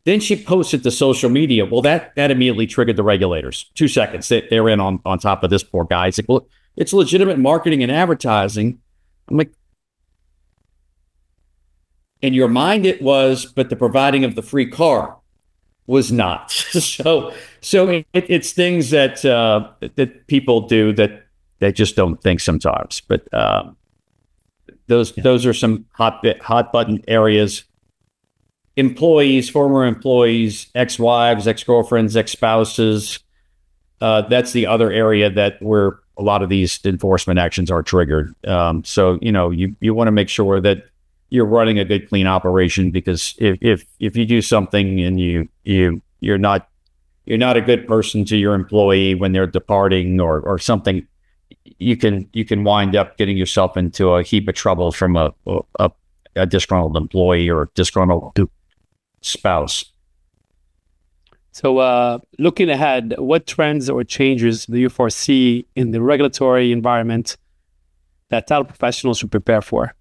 Then she posted to social media. Well, that immediately triggered the regulators. 2 seconds. They're in on top of this poor guy. He's like, well, it's legitimate marketing and advertising. I'm like, in your mind it was, but the providing of the free car was not. So it's things that people do that they just don't think sometimes. But those are some hot button areas. Employees, former employees, ex-wives, ex-girlfriends, ex-spouses. That's the other area where a lot of these enforcement actions are triggered. So you want to make sure that you're running a good, clean operation, because if you do something and you're not a good person to your employee when they're departing or something, you can wind up getting yourself into a heap of trouble from a disgruntled employee or disgruntled spouse. So looking ahead, what trends or changes do you foresee in the regulatory environment that title professionals should prepare for?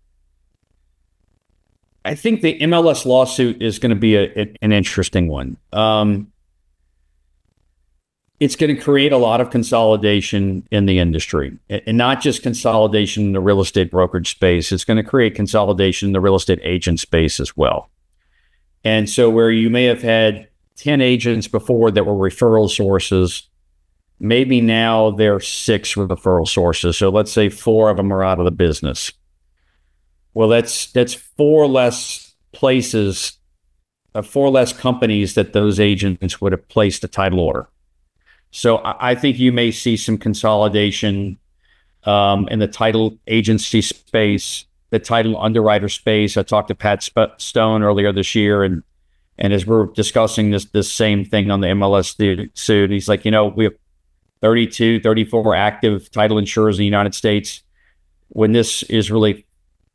I think the MLS lawsuit is going to be an interesting one. It's going to create a lot of consolidation in the industry, and not just consolidation in the real estate brokerage space. It's going to create consolidation in the real estate agent space as well. And so where you may have had 10 agents before that were referral sources, maybe now there are 6 referral sources. So let's say 4 of them are out of the business. Well, that's 4 less places four less companies that those agents would have placed a title order. So I think you may see some consolidation in the title agency space, the title underwriter space. I talked to Pat Stone earlier this year, and as we're discussing this same thing on the MLS suit, he's like, we have 32, 34 active title insurers in the United States. When this is really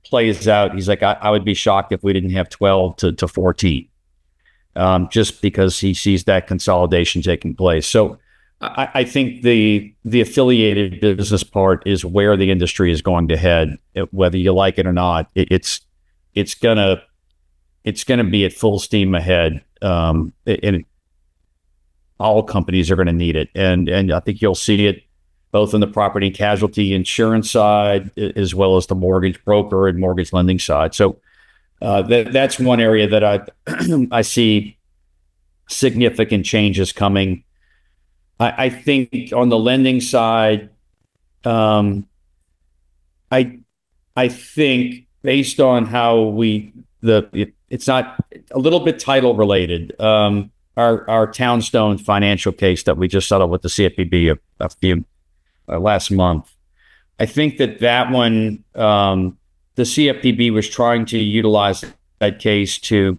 plays out, he's like, I would be shocked if we didn't have 12 to 14, just because he sees that consolidation taking place. So I think the affiliated business part is where the industry is going to head, whether you like it or not. It's gonna be at full steam ahead, and all companies are going to need it. And I think you'll see it both on the property and casualty insurance side, as well as the mortgage broker and mortgage lending side. So that's one area that I see significant changes coming. I think on the lending side, I think based on how it's not a little bit title related. Our Townstone financial case that we just settled with the CFPB a few last month. I think that one, the CFPB was trying to utilize that case to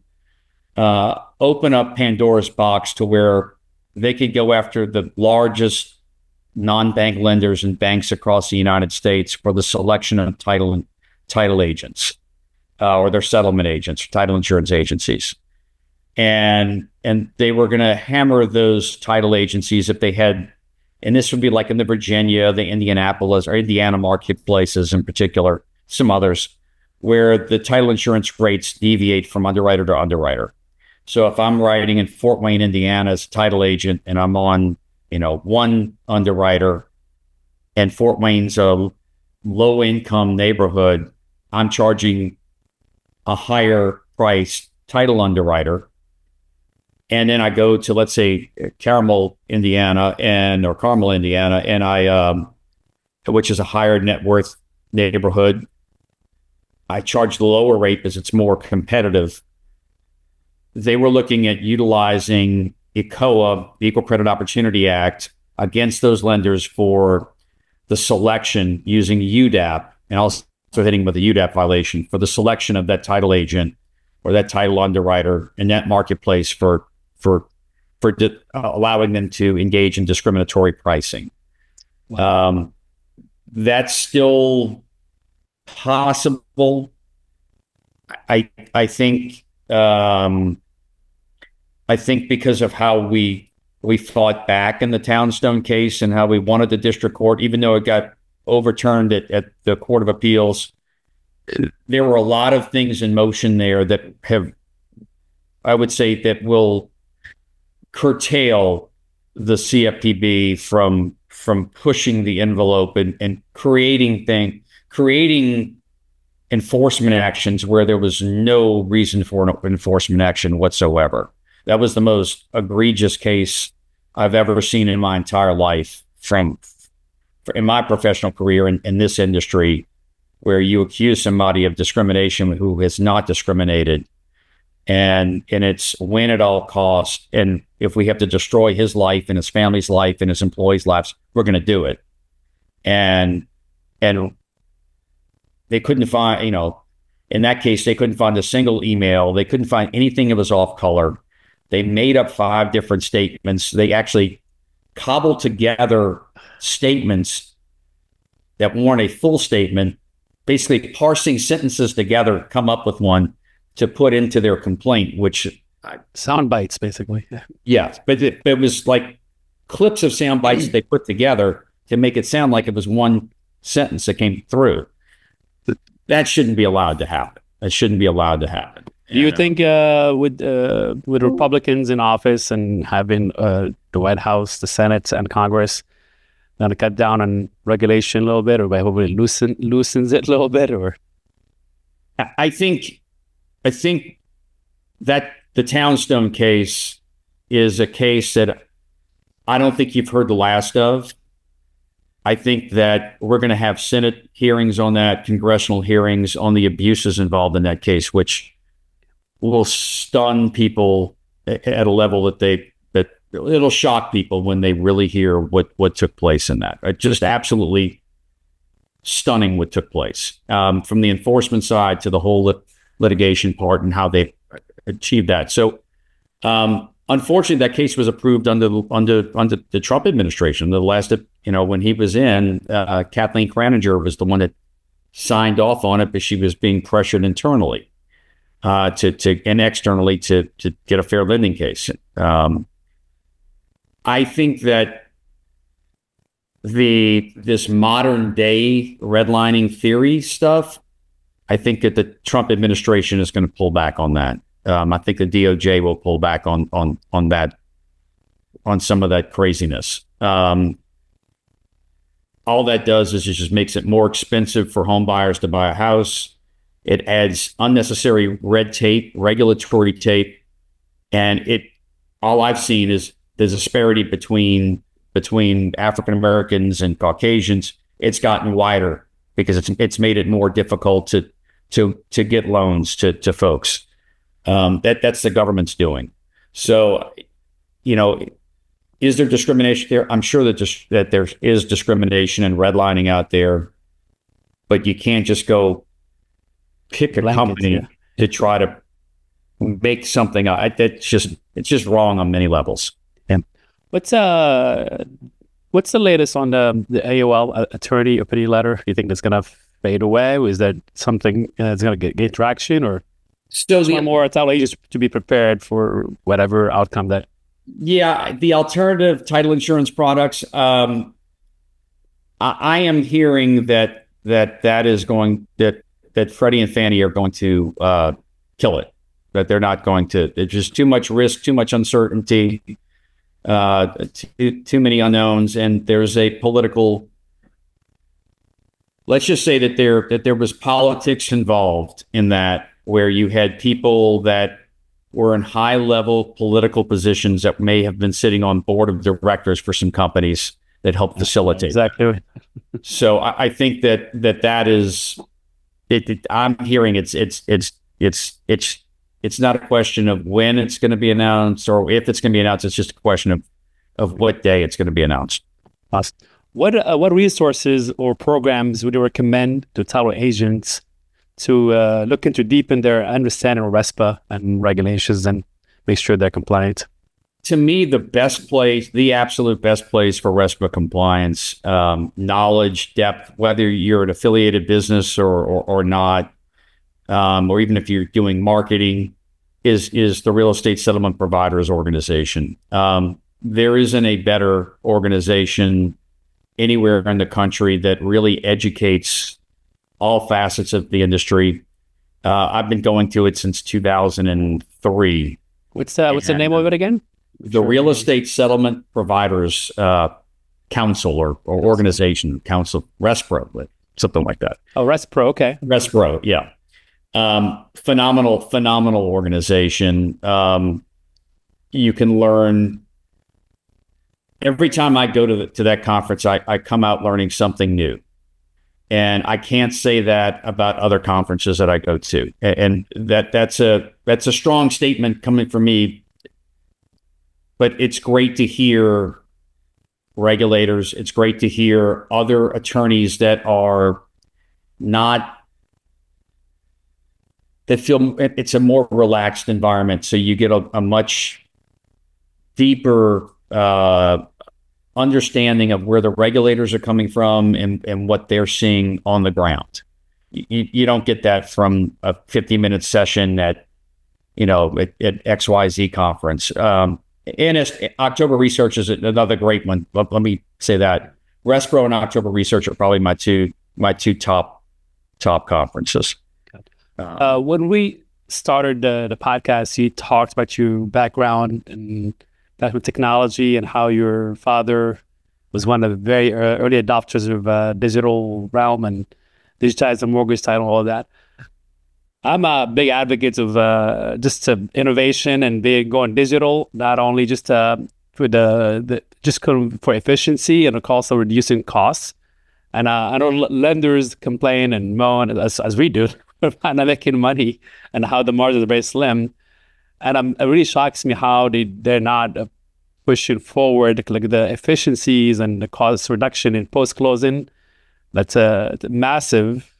open up Pandora's box to where they could go after the largest non-bank lenders and banks across the United States for the selection of title agents or their settlement agents, title insurance agencies. And they were going to hammer those title agencies if they had, and this would be like in the Virginia, the Indianapolis or Indiana marketplaces in particular, some others, where the title insurance rates deviate from underwriter to underwriter. So if I'm writing in Fort Wayne, Indiana as a title agent, and I'm on, one underwriter, and Fort Wayne's a low income neighborhood, I'm charging a higher price title underwriter. And then I go to, let's say, Carmel, Indiana, and I, which is a higher net worth neighborhood. I charge the lower rate because it's more competitive. They were looking at utilizing ECOA, the Equal Credit Opportunity Act, against those lenders for the selection using UDAP, and also hitting with a UDAP violation for the selection of that title agent or that title underwriter in that marketplace for allowing them to engage in discriminatory pricing. Wow. That's still possible. I think because of how we fought back in the Townstone case and how we wanted the district court, even though it got overturned at the Court of Appeals, there were a lot of things in motion there that have, I would say, that will curtail the CFPB from pushing the envelope and creating enforcement actions where there was no reason for an enforcement action whatsoever. That was the most egregious case I've ever seen in my entire life in my professional career in this industry, where you accuse somebody of discrimination who has not discriminated. And it's win at all costs. And if we have to destroy his life and his family's life and his employees' lives, we're going to do it. And they couldn't find, in that case, they couldn't find a single email. They couldn't find anything that was off color. They made up 5 different statements. They actually cobbled together statements that weren't a full statement, basically parsing sentences together, come up with one to put into their complaint, which sound bites, basically. Yeah, but it was like clips of sound bites they put together to make it sound like it was one sentence that came through. That shouldn't be allowed to happen. That shouldn't be allowed to happen. Do you think with Republicans in office and having the White House, the Senate, and Congress going to cut down on regulation a little bit, or by hopefully loosens it a little bit, or? I think that the Townstone case is a case that I don't think you've heard the last of. I think that we're going to have Senate hearings on that, congressional hearings on the abuses involved in that case, which will stun people at a level that it'll shock people when they really hear what took place in that. Just absolutely stunning what took place, from the enforcement side to the whole litigation part and how they achieved that. So, unfortunately, that case was approved under the Trump administration. The last, when he was in, Kathleen Kraninger was the one that signed off on it, but she was being pressured internally and externally to get a fair lending case. I think that this modern day redlining theory stuff, I think that the Trump administration is going to pull back on that. I think the DOJ will pull back on that, on some of that craziness. All that does is it just makes it more expensive for home buyers to buy a house. It adds unnecessary red tape, regulatory tape, and all I've seen is the disparity between African Americans and Caucasians. It's gotten wider because it's made it more difficult to get loans to folks. That's the government's doing. So, is there discrimination there? I'm sure that there is discrimination and redlining out there, but you can't just go pick a company to try to make something. It's just wrong on many levels. Yeah. What's the latest on the AOL attorney opinion letter? Do you think that's going to fade away? Or is that something that's going to get traction, or still more title agents to be prepared for whatever outcome that? Yeah, the alternative title insurance products. I am hearing that Freddie and Fannie are going to kill it. That they're not going to. There's just too much risk, too much uncertainty, too many unknowns, and there's a political. Let's just say that there was politics involved in that, where you had people that were in high-level political positions that may have been sitting on board of directors for some companies that helped facilitate. Exactly. So I think that is. I'm hearing it's not a question of when it's going to be announced or if it's going to be announced. It's just a question of what day it's going to be announced. Awesome. What resources or programs would you recommend to title agents to look into, deepen their understanding of RESPA and regulations and make sure they're compliant? To me, the absolute best place for RESPA compliance, knowledge, depth, whether you're an affiliated business or not, or even if you're doing marketing, is the Real Estate Settlement Providers Organization. There isn't a better organization anywhere in the country that really educates all facets of the industry. I've been going to it since 2003. What's the name of it again? The Real Estate Settlement Providers Council or Organization, Council, RESPRO, something like that. Oh, RESPRO, okay. RESPRO, yeah. Phenomenal organization. You can learn. Every time I go to that conference, I come out learning something new. And I can't say that about other conferences that I go to. And that's a strong statement coming from me. But it's great to hear regulators. It's great to hear other attorneys that feel it's a more relaxed environment. So you get a much deeper understanding of where the regulators are coming from and what they're seeing on the ground. You don't get that from a 50-minute session at XYZ conference. And October Research is another great one. Let me say that RESPRO and October Research are probably my two top conferences. When we started the podcast, you talked about your background and that with technology and how your father was one of the very early adopters of digital realm and digitized the mortgage title, all of that. I'm a big advocate of just innovation and going digital, not only just for for efficiency and also reducing costs. And I know lenders complain and moan as we do we're not making money, and how the margins are very slim. And it really shocks me how they're not pushing forward like the efficiencies and the cost reduction in post closing. That's massive.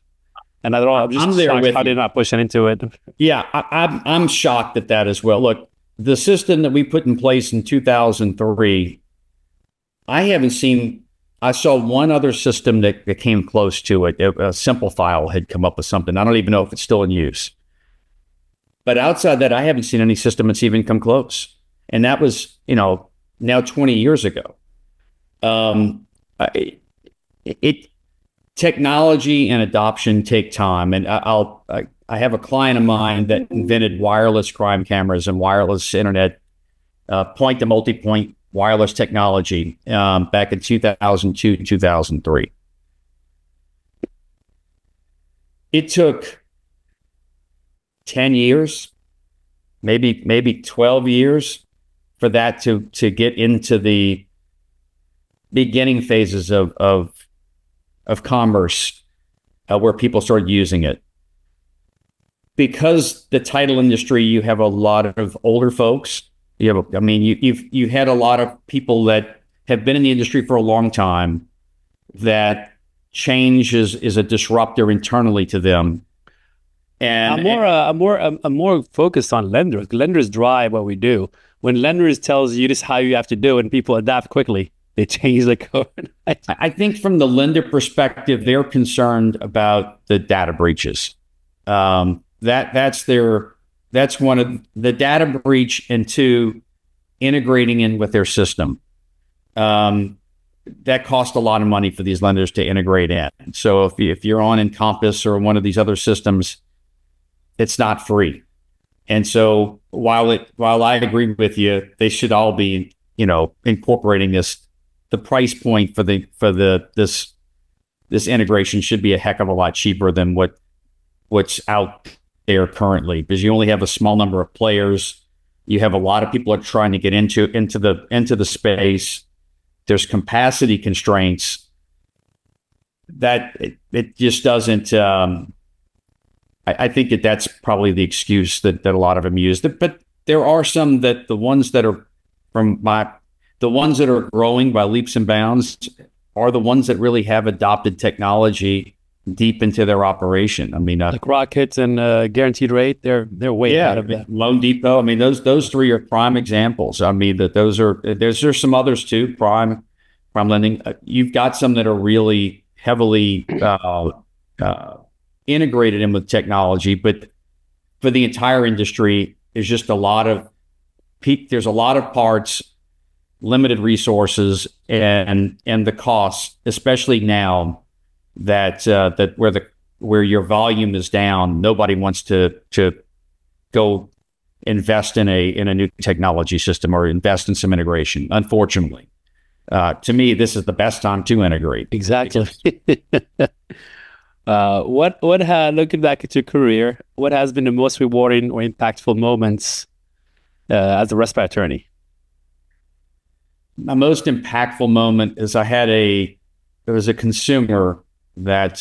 And I'm just shocked how they're not pushing into it. Yeah, I'm shocked at that as well. Look, the system that we put in place in 2003, I saw one other system that came close to it. A Simple File had come up with something. I don't even know if it's still in use. But outside that, I haven't seen any system that's even come close. And that was, now 20 years ago. Technology and adoption take time. And I have a client of mine that invented wireless crime cameras and wireless internet, point to multi-point wireless technology back in 2002, 2003. It took 10 years, maybe 12 years for that to get into the beginning phases of commerce where people started using it. Because the title industry, you have a lot of older folks. You've had a lot of people that have been in the industry for a long time that change is a disruptor internally to them. And I'm more focused on lenders. Lenders drive what we do. When lenders tells you this is how you have to do it, and people adapt quickly, they change the code. I think from the lender perspective, they're concerned about the data breaches. That's one of the data breach, and two, integrating in with their system. That cost a lot of money for these lenders to integrate in. So if you're on Encompass or one of these other systems, it's not free. And so while I agree with you, they should all be, incorporating this. The price point for this integration should be a heck of a lot cheaper than what's out there currently, because you only have a small number of players. You have a lot of people are trying to get into the space. There's capacity constraints that it just doesn't. I think that's probably the excuse that a lot of them use. But there are some that the ones that are growing by leaps and bounds are the ones that really have adopted technology deep into their operation. Like Rockets and Guaranteed Rate, they're way ahead of it. Loan Depot. Those three are prime examples. There's some others too. Prime lending. You've got some that are really heavily integrated in with technology, but for the entire industry, there's just there's a lot of parts, limited resources, and the costs, especially now that where your volume is down, nobody wants to go invest in a new technology system or invest in some integration. Unfortunately, to me, this is the best time to integrate. Exactly. Looking back at your career, what has been the most rewarding or impactful moments as a RESPA attorney? My most impactful moment is there was a consumer that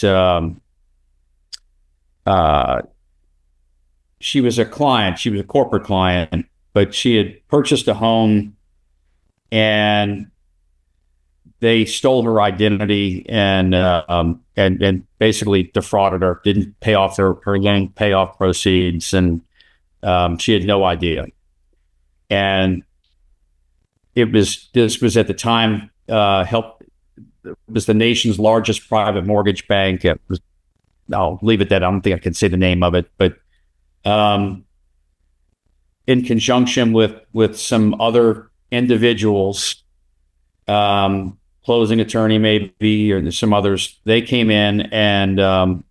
she was a client, she was a corporate client, but she had purchased a home and they stole her identity and basically defrauded her, didn't pay off her loan payoff proceeds, and she had no idea. And this was at the time it was the nation's largest private mortgage bank. I'll leave it that. I don't think I can say the name of it, but in conjunction with some other individuals, closing attorney maybe, or some others, they came in and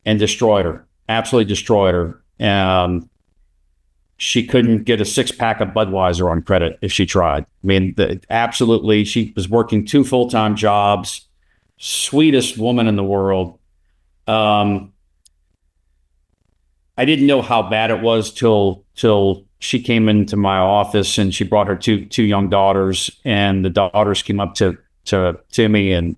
destroyed her, absolutely destroyed her. She couldn't get a 6-pack of Budweiser on credit if she tried. Absolutely, she was working 2 full-time jobs, sweetest woman in the world. I didn't know how bad it was till she came into my office, and she brought her two young daughters, and the daughters came up to me, and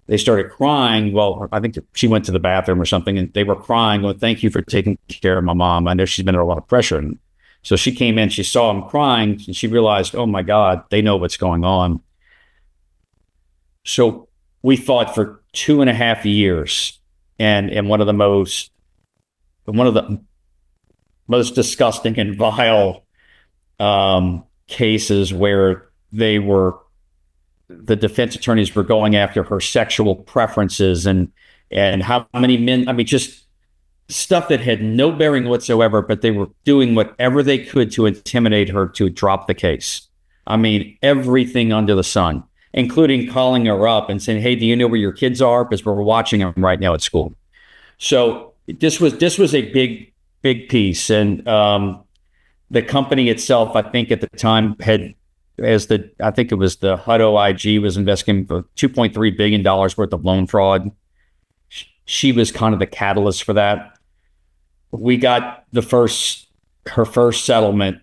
they started crying. Well, I think she went to the bathroom or something, and they were crying, going, "Thank you for taking care of my mom. I know she's been under a lot of pressure." And so she came in, she saw them crying, and she realized, oh my God, they know what's going on. So we fought for 2.5 years, and one of the most disgusting and vile cases where the defense attorneys were going after her sexual preferences and how many men, I mean, just stuff that had no bearing whatsoever, but they were doing whatever they could to intimidate her to drop the case. I mean, everything under the sun, including calling her up and saying, "Hey, do you know where your kids are? Because we're watching them right now at school." So this was a big piece. And the company itself, I think at the time I think it was the HUD OIG was investigating for $2.3 billion worth of loan fraud. She was kind of the catalyst for that. We got her first settlement,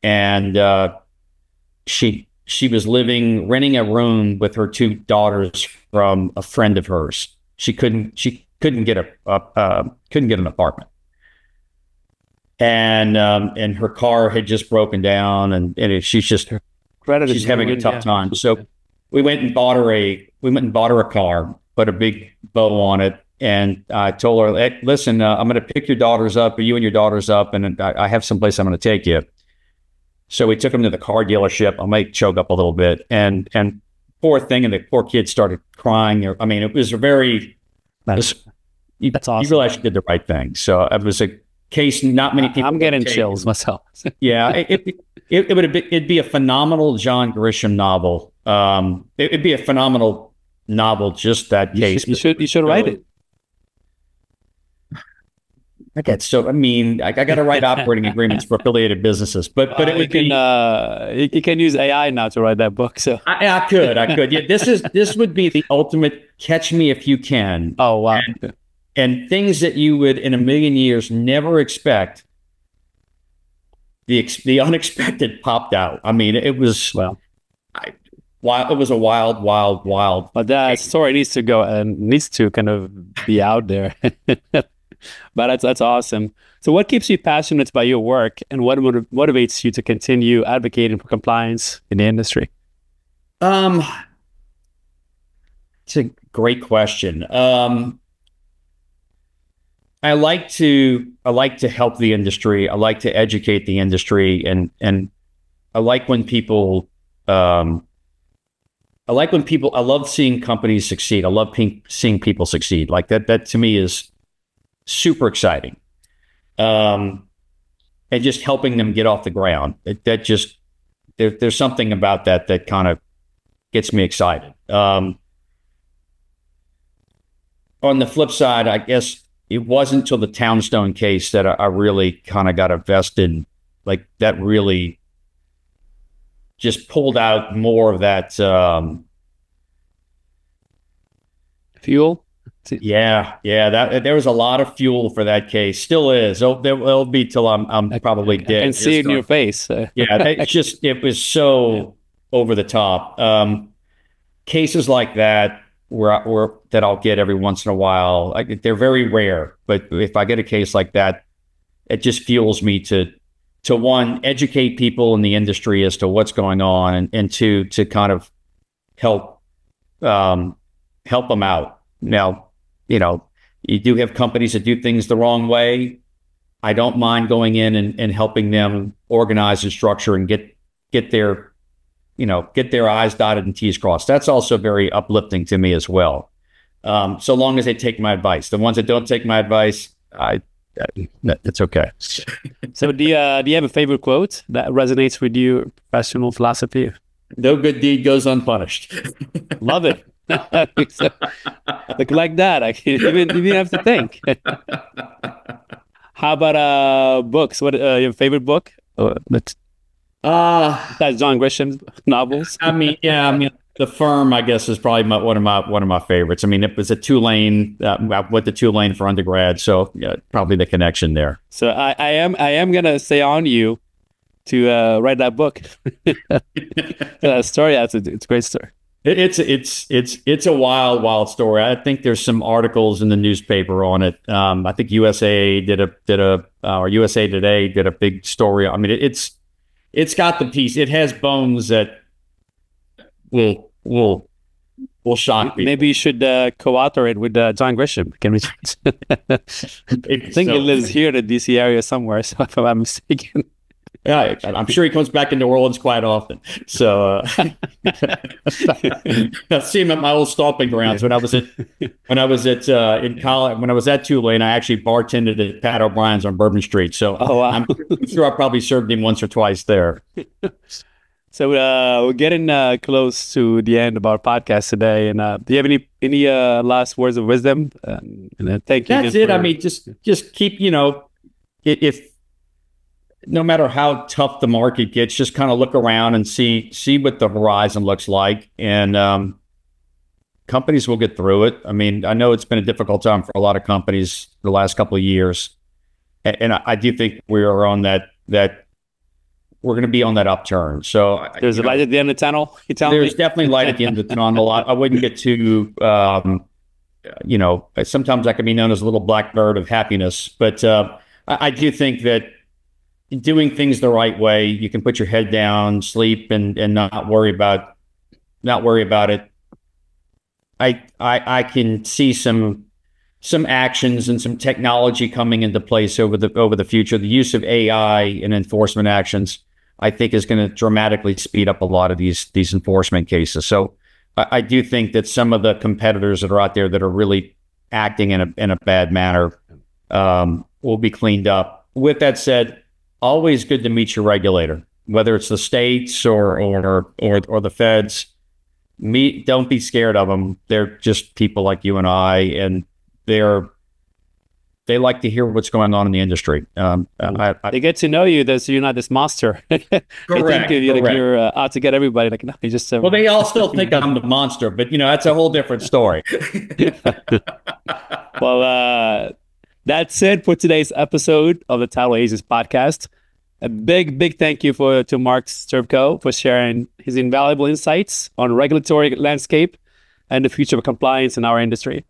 and she was renting a room with her 2 daughters from a friend of hers. She couldn't get an apartment, and her car had just broken down, and she's having a tough time. So we went and bought her a car, put a big bow on it. And I told her, "Hey, listen, I'm going to pick your daughters up, or you and your daughters up, and I have someplace I'm going to take you." So we took them to the car dealership. I might choke up a little bit. And poor thing, and the poor kid started crying. I mean, it was that's awesome. You realize you did the right thing. So it was a case not many people. I'm getting chills myself. Yeah, it'd be a phenomenal John Grisham novel. It'd be a phenomenal novel, just that case. You should write it. I got to write operating agreements for affiliated businesses, but it would you can use AI now to write that book. So I could. Yeah, this would be the ultimate catch me if you can. Oh, wow. And things that you would in a million years never expect. The unexpected popped out. I mean, it was it was a wild. But that story needs to go and needs to kind of be out there. But that's awesome. So what keeps you passionate about your work, and what motivates you to continue advocating for compliance in the industry? It's a great question. I like to help the industry. I like to educate the industry, and I like when people I love seeing companies succeed. I love seeing people succeed. Like that to me is super exciting. And just helping them get off the ground. There's something about that kind of gets me excited. On the flip side, I guess it wasn't until the Townstone case that I really kind of got invested. Like that really just pulled out more of that fuel. Yeah. There was a lot of fuel for that case. Still is. It'll be till I'm probably dead. I can see it in your face. It was so over the top. Cases like that that I'll get every once in a while. They're very rare, but if I get a case like that, it just fuels me to one, educate people in the industry as to what's going on, and two, to kind of help them out. Now, you do have companies that do things the wrong way. I don't mind going in and helping them organize and structure and get their I's dotted and T's crossed. That's also very uplifting to me as well. So long as they take my advice. The ones that don't take my advice, it's okay. So do you have a favorite quote that resonates with your professional philosophy? No good deed goes unpunished. Love it. So, like that. You didn't have to think. How about books? What your favorite book? That's John Grisham's novels. The Firm, I guess, is probably one of my favorites. I mean, it was at Tulane. I went to Tulane for undergrad, so probably the connection there. So I am gonna stay on you to write that book. Story. It's a great story. It's a wild story. I think there's some articles in the newspaper on it. I think USA or USA Today did a big story. I mean, it's got the piece. It has bones that will shock people. Maybe you should co-author it with John Grisham. Can we? I think he lives here in the DC area somewhere. So if I'm not mistaken. Yeah, I'm sure he comes back into New Orleans quite often. So I see him at my old stomping grounds when I was at in college. When I was at Tulane, I actually bartended at Pat O'Brien's on Bourbon Street. So I'm sure I probably served him once or twice there. So we're getting close to the end of our podcast today. And do you have any last words of wisdom? Thank you. That's it. I mean, just keep, if no matter how tough the market gets, just kind of look around and see what the horizon looks like. And companies will get through it. I mean, I know it's been a difficult time for a lot of companies the last couple of years. And I do think we are on that we're going to be on that upturn. So there's a light at the end of the tunnel. There's definitely light at the end of the tunnel. I wouldn't get too, sometimes I can be known as a little blackbird of happiness, but I do think that doing things the right way, you can put your head down, sleep, and not worry about it. I can see some actions and some technology coming into place over the future. The use of AI in enforcement actions, I think, is going to dramatically speed up a lot of these enforcement cases. So I do think that some of the competitors that are out there that are really acting in a bad manner will be cleaned up. With that said, always good to meet your regulator, whether it's the states or the feds. Don't be scared of them. They're just people like you and I, and they like to hear what's going on in the industry. They get to know you, so you're not this monster. Correct. You're out to get everybody. Like, no, you just. Well, they all still think I'm the monster, but that's a whole different story. Well, that's it for today's episode of the Title Agents Podcast. A big thank you to Marx Sterbcow for sharing his invaluable insights on regulatory landscape and the future of compliance in our industry.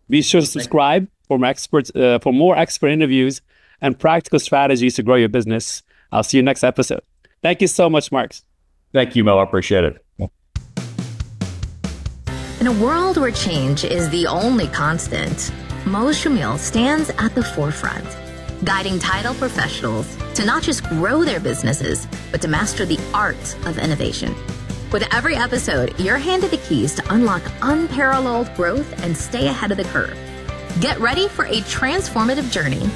Be sure to subscribe for more expert interviews and practical strategies to grow your business. I'll see you next episode. Thank you so much, Marx. Thank you, Mo. I appreciate it. In a world where change is the only constant, Choumil stands at the forefront, guiding title professionals to not just grow their businesses, but to master the art of innovation. With every episode, you're handed the keys to unlock unparalleled growth and stay ahead of the curve. Get ready for a transformative journey